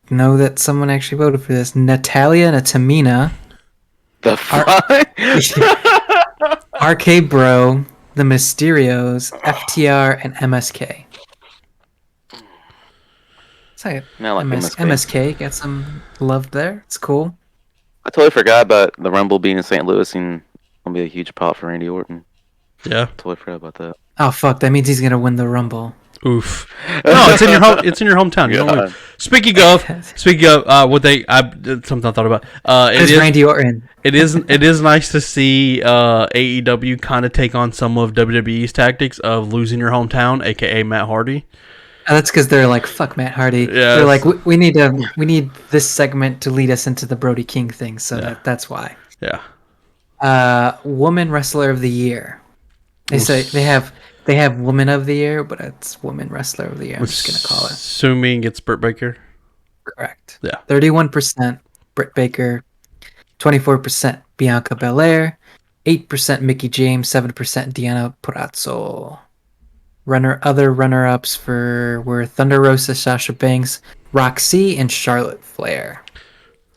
know that someone actually voted for this. Natalia and Tamina. The fuck? RK Bro, the Mysterios, FTR, and MSK. It's like MSK got some love there. It's cool. I totally forgot about the Rumble being in St. Louis and gonna be a huge pop for Randy Orton. Yeah, totally forgot about that. Oh fuck! That means he's gonna win the Rumble. Oof! No, it's in your home. It's in your hometown. You don't lose. Speaking of, something I thought about. It is Randy Orton. It is nice to see AEW kind of take on some of WWE's tactics of losing your hometown, aka Matt Hardy. That's because they're like, fuck Matt Hardy. Yeah, they're like, we need this segment to lead us into the Brody King thing, so that's why. Yeah. Woman Wrestler of the Year. They say they have Woman of the Year, but it's Woman Wrestler of the Year. I'm just gonna call it. Assuming it's Britt Baker. Correct. Yeah. 31% Britt Baker, 24% Bianca Belair, 8% Mickey James, 7% Deanna Purrazzo. Other runner-ups were Thunder Rosa, Sasha Banks, Roxy, and Charlotte Flair.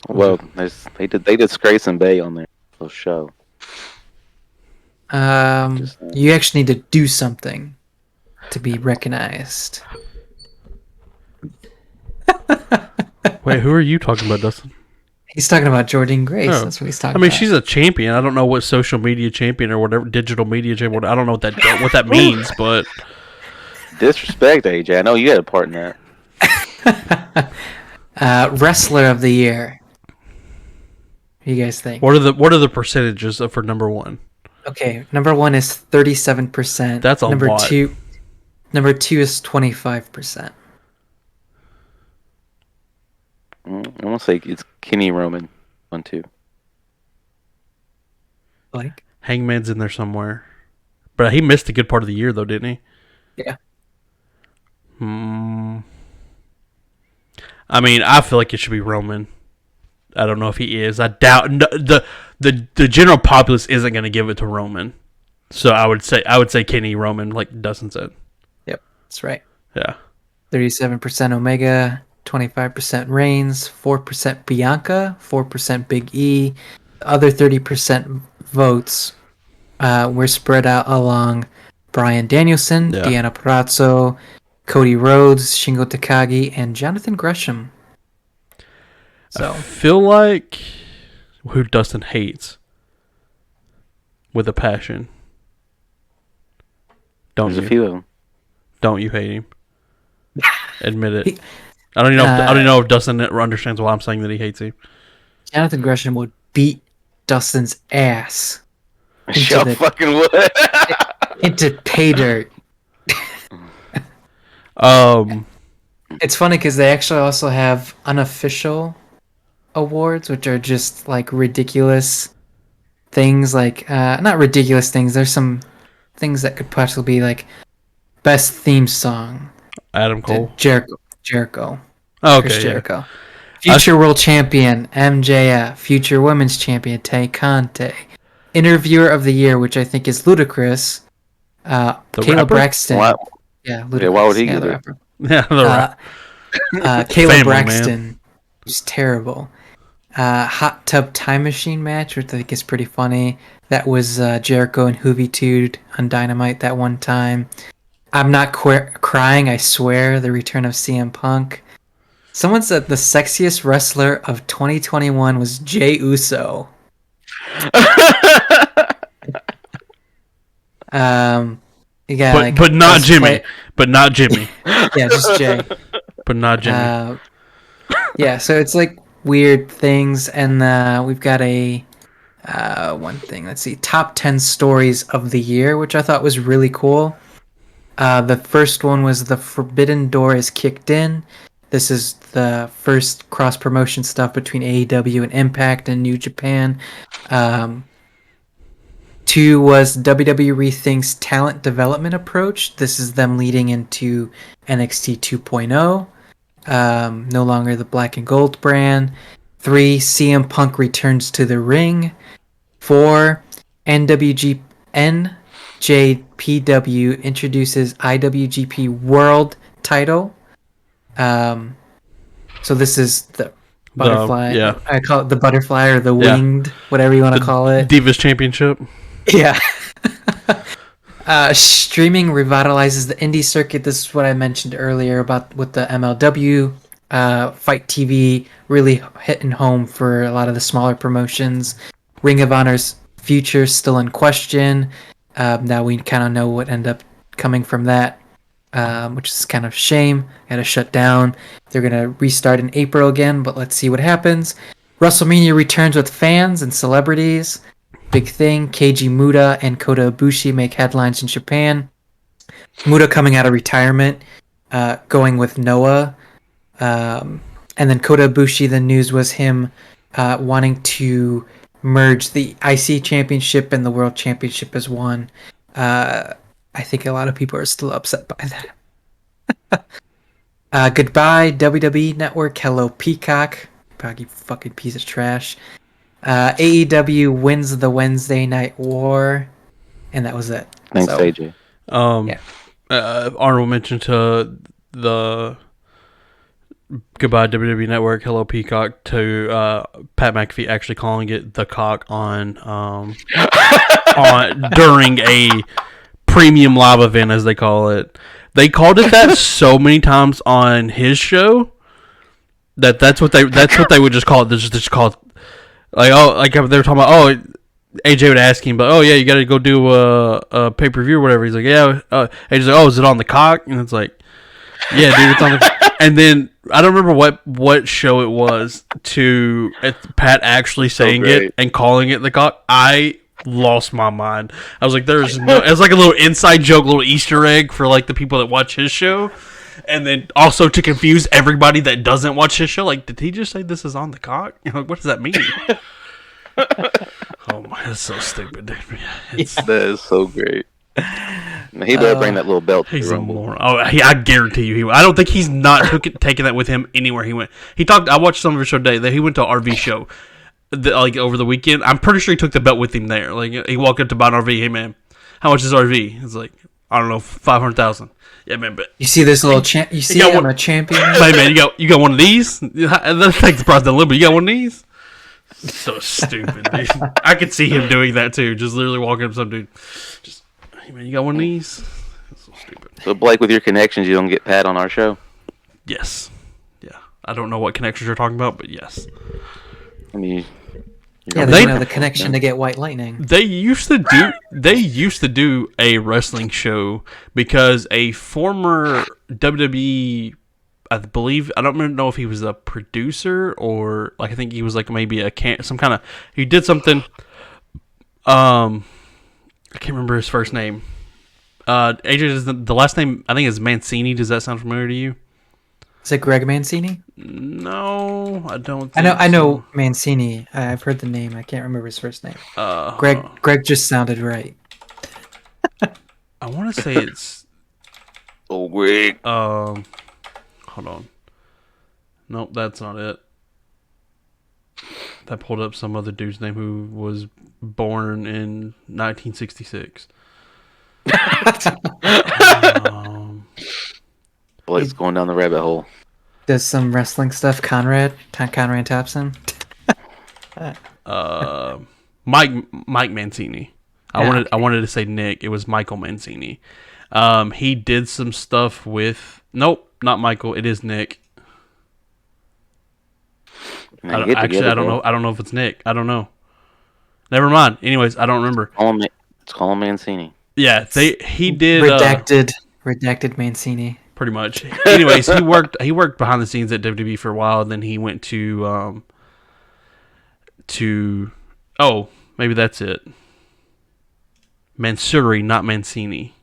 Well, they did Grace and Bay on their show. You actually need to do something to be recognized. Wait, who are you talking about, Dustin? He's talking about Jordynne Grace. Oh. That's what he's talking about. I mean, she's a champion. I don't know what social media champion or whatever, digital media champion. I don't know what that means, but disrespect, AJ. I know you had a part in that. Wrestler of the Year. What do you guys think? What are the percentages for number one? Okay, number one is 37%. That's a lot. Number two is 25%. I want to say it's Kenny Roman 1-2. Like Hangman's in there somewhere, but he missed a good part of the year though, didn't he? Yeah. I mean, I feel like it should be Roman. I don't know if he is. I doubt the general populace isn't going to give it to Roman. So I would say Kenny Roman, like Dustin said. Yep, that's right. Yeah. 37% Omega, 25% Reigns, 4% Bianca, 4% Big E. The other 30% votes were spread out along Bryan Danielson, Deanna Purrazzo, Cody Rhodes, Shingo Takagi, and Jonathan Gresham. So I feel like who Dustin hates with a passion. There's a few of them. Don't you hate him? Admit it. I don't even know if Dustin understands why I'm saying that he hates him. Jonathan Gresham would beat Dustin's ass. Fucking would. Into pay dirt. It's funny because they actually also have unofficial awards, which are just like ridiculous things. Like not ridiculous things. There's some things that could possibly be like best theme song. Adam Cole. Jericho. Oh, okay. Chris Jericho. Future World Champion MJF. Future Women's Champion Tay Conte. Interviewer of the Year, which I think is Ludacris. Kayla Braxton. What? Yeah, Ludacris. Yeah, why would he get the it? rapper. Yeah, the rapper. Kayla Braxton. Who's terrible. Hot Tub Time Machine match, which I think is pretty funny. That was Jericho and Hoovitude on Dynamite that one time. I'm not crying, I swear. The return of CM Punk. Someone said the sexiest wrestler of 2021 was Jey Uso. You got but not Jimmy. But not Jimmy. Yeah, just Jay. But not Jimmy. Yeah, so it's like weird things, and we've got a one thing. Let's see, top 10 stories of the year, which I thought was really cool. The first one was the Forbidden Door is kicked in. This is the first cross promotion stuff between AEW and Impact and New Japan. 2 was WWE rethinks talent development approach. This is them leading into NXT 2.0. No longer the black and gold brand. 3, CM Punk returns to the ring. 4, NJPW introduces IWGP World title. So this is the butterfly. I call it the butterfly or the winged, whatever you want to call it. Divas Championship. Yeah. Streaming revitalizes the indie circuit. This is what I mentioned earlier about with the MLW. Fight TV really hitting home for a lot of the smaller promotions. Ring of Honor's future still in question. Now we kind of know what ended up coming from that, which is kind of a shame. Got to shut down. They're going to restart in April again, but let's see what happens. WrestleMania returns with fans and celebrities. Big thing. Keiji Muda and Kota Ibushi make headlines in Japan. Muda coming out of retirement, going with Noah. And then Kota Ibushi, the news was him wanting to merge the IC Championship and the World Championship as one. I think a lot of people are still upset by that. Goodbye, WWE Network. Hello, Peacock. You fucking piece of trash. AEW wins the Wednesday Night War, and that was it. Thanks, AJ. Honorable mention to the Goodbye WWE Network, Hello Peacock, to Pat McAfee actually calling it the cock on during a premium live event, as they call it. They called it that so many times on his show that's what they would just call it. They just call it like they were talking about. AJ would ask him, but you got to go do a pay per view or whatever. He's like, yeah. AJ's like, is it on the cock? And it's like, yeah, dude, it's on the. And then I don't remember what show it was to Pat actually saying it and calling it the cock. I lost my mind. I was like, there's no. It's like a little inside joke, little Easter egg for like the people that watch his show, and then also to confuse everybody that doesn't watch his show. Like, did he just say this is on the cock? Like, what does that mean? Oh my, that's so stupid, dude. That is so great. He better bring that little belt to He's the a Rumble. moron. Oh, I guarantee you, I don't think he's not taking that with him anywhere he went. He talked. I watched some of his show today that he went to an RV show, like over the weekend. I'm pretty sure he took the belt with him there. Like he walked up to buy an RV. Hey man, how much is RV? It's like I don't know, 500,000. Yeah man, but You see this little champ? You see I'm a champion. hey man, you got one of these? That takes the price down a little bit. You got one of these? So stupid, dude. I could see him doing that too. Just literally walking up to some dude. Just, hey man, you got one of these? That's so stupid. So Blake, with your connections, you don't get Pat on our show. Yes. Yeah. I don't know what connections you're talking about, but yes. I mean, Yeah, They- the connection to get White Lightning. They used to do a wrestling show because a former WWE, I believe, I don't know if he was a producer or like I think he was like maybe some kind of, he did something. I can't remember his first name. AJ, is the last name I think is Mancini. Does that sound familiar to you? Is it Greg Mancini? No, I don't. Think I know Mancini. I've heard the name. I can't remember his first name. So. Greg just sounded right. I want to say it's. oh wait, Hold on. Nope, that's not it. That pulled up some other dude's name who was born in 1966. Blake's going down the rabbit hole. Does some wrestling stuff. Conrad Thompson. Mike Mancini. Yeah, I wanted to say Nick. It was Michael Mancini. He did some stuff with. Nope, not Michael. It is Nick. I don't know. I don't know if it's Nick. I don't know. Never mind. Anyways, I don't remember. Let's call him Mancini. Yeah, he did redacted Mancini. pretty much. Anyways, he worked behind the scenes at WWE for a while, and then he went to maybe that's it. Mansouri, not Mancini.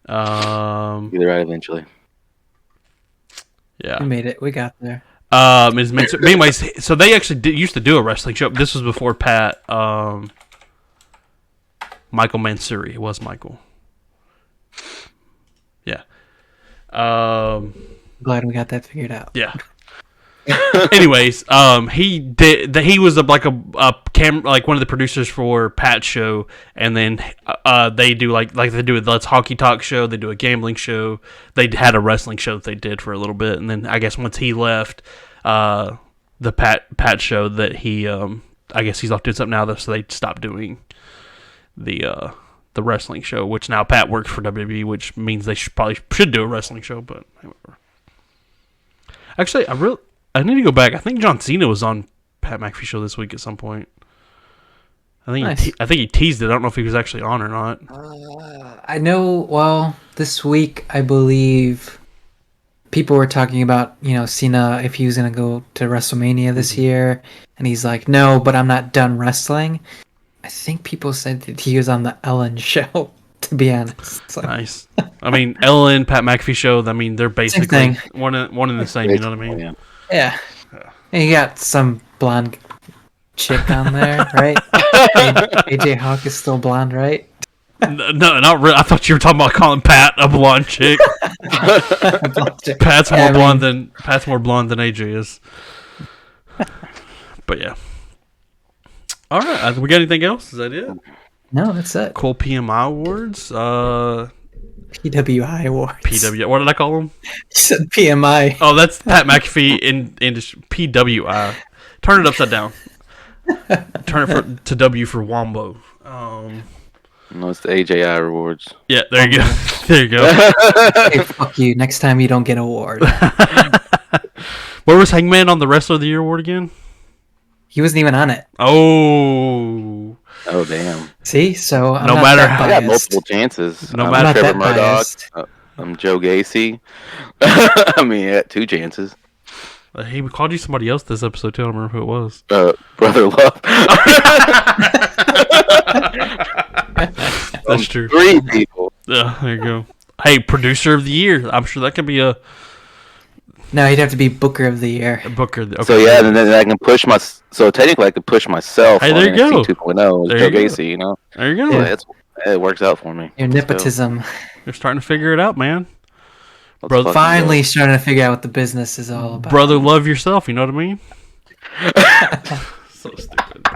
You'll be right eventually. Yeah. We made it. We got there. Is Mansouri. Anyways, so they actually used to do a wrestling show. This was before Pat. Michael Mansouri. It was Michael. Yeah. Glad we got that figured out. Yeah. Anyways, he was like a one of the producers for Pat's show, and then they do like they do a Let's Hockey Talk show. They do a gambling show. They had a wrestling show that they did for a little bit, and then I guess once he left, the Pat show that he I guess he's off doing something now, though, so they stopped doing the wrestling show. Which now Pat works for WWE, which means they probably should do a wrestling show, but whatever. Actually, I need to go back. I think John Cena was on Pat McAfee show this week at some point. I think Nice. I think he teased it. I don't know if he was actually on or not. I know. Well, this week I believe people were talking about Cena if he was gonna go to WrestleMania this year, and he's like, no, but I'm not done wrestling. I think people said that he was on the Ellen show. To be honest, so. Nice. I mean, Ellen, Pat McAfee show. I mean, they're basically thing. one and the same. You know what I mean? Yeah. Yeah. And you got some blonde chick on there, right? AJ Hawk is still blonde, right? No, not really. I thought you were talking about calling Pat a blonde chick. Pat's more blonde than AJ is. But yeah. All right. We got anything else? Is that it? No, that's it. Cool PMI Awards. PWI Awards. PW. What did I call them? You said PMI. Oh, that's Pat McAfee in PWI. Turn it upside down. Turn it to W for Wombo. No, it's the AJI rewards. Yeah, there you go. There you go. Hey, fuck you. Next time you don't get an award. Where was Hangman on the Wrestler of the Year award again? He wasn't even on it. Oh. Oh damn! See, so I'm No not matter that how- I got biased. multiple chances. No I'm matter- I'm not Trevor that Murdoch. biased. I'm Joe Gacy. I mean, I got two chances. He called you somebody else this episode too. I don't remember who it was. Brother Love. That's true. Three people. Yeah, there you go. Hey, Producer of the Year. I'm sure that could be a No, he'd have to be Booker of the Year. Booker. Okay. So yeah, and then I can push so technically I could push myself. Hey, on there you go. NXT 2.0 There as Joe you go. Gacy. You know. There you go. Yeah, It works out for me. Your Let's go. nepotism. You're starting to figure it out, man. Let's Bro, fucking Finally go. starting to figure out what the business is all about. Brother, love yourself. You know what I mean? So stupid.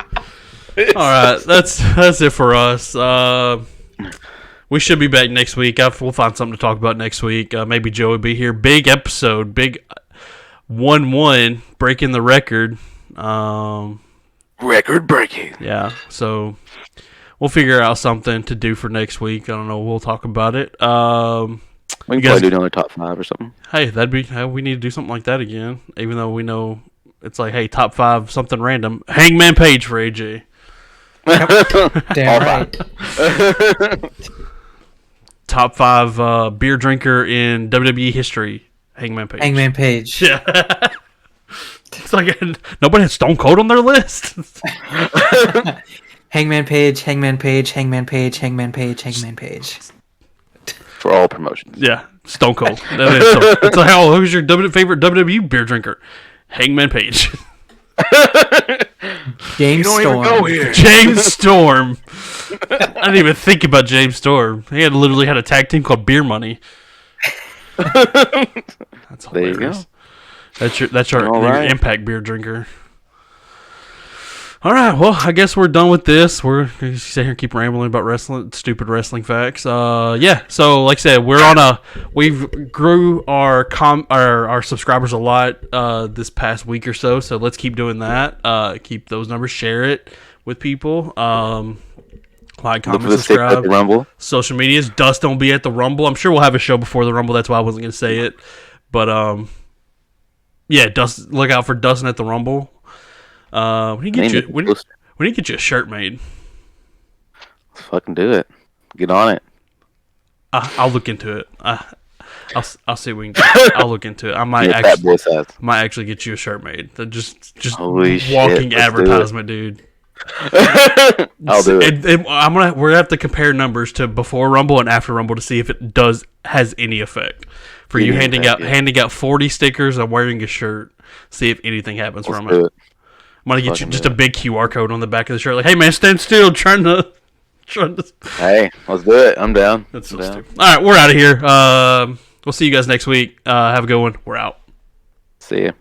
All right, that's it for us. We should be back next week. We'll find something to talk about next week. Maybe Joe will be here. Big episode. Big 1-1. Breaking the record. Record breaking. Yeah, so we'll figure out something to do for next week. I don't know. We'll talk about it. We can You guys- probably do another top 5 or something. Hey, we need to do something like that again. Even though we know it's like, hey, top 5, something random. Hangman Page for AJ. Damn right. Top 5 beer drinker in WWE history. Hangman Page. Hangman Page. Yeah. It's like nobody has Stone Cold on their list. Hangman Page, Hangman Page, Hangman Page, Hangman Page, Hangman Page. For all promotions. Yeah, Stone Cold. It's like, who's your favorite WWE beer drinker? Hangman Page. James Storm. James Storm. I didn't even think about James Storm. He had literally had a tag team called Beer Money. That's hilarious. There you go. That's your right. Impact beer drinker. All right, well, I guess we're done with this. We're gonna sit here and keep rambling about wrestling, stupid wrestling facts. Yeah. So, like I said, we've grew our subscribers a lot this past week or so. So let's keep doing that. Keep those numbers. Share it with people. Like, comment, subscribe. At the Rumble. Social medias. Dustin will be at the Rumble. I'm sure we'll have a show before the Rumble. That's why I wasn't gonna say it. But yeah, look out for Dustin at the Rumble. We need to get you a shirt made. Let's fucking do it. Get on it. I'll look into it. I'll see if we can. I'll look into it. I might Get that boy size. actually get you a shirt made. Just Holy shit, walking let's advertisement, dude. I'll do it. We're gonna have to compare numbers to before Rumble and after Rumble to see if it has any effect. For you handing out 40 stickers and wearing a shirt, see if anything happens from it. I'm gonna get you just a big QR code on the back of the shirt, like, "Hey man, stand still." Trying to. Hey, let's do it. I'm down. That's so stupid. All right, we're out of here. We'll see you guys next week. Have a good one. We're out. See ya.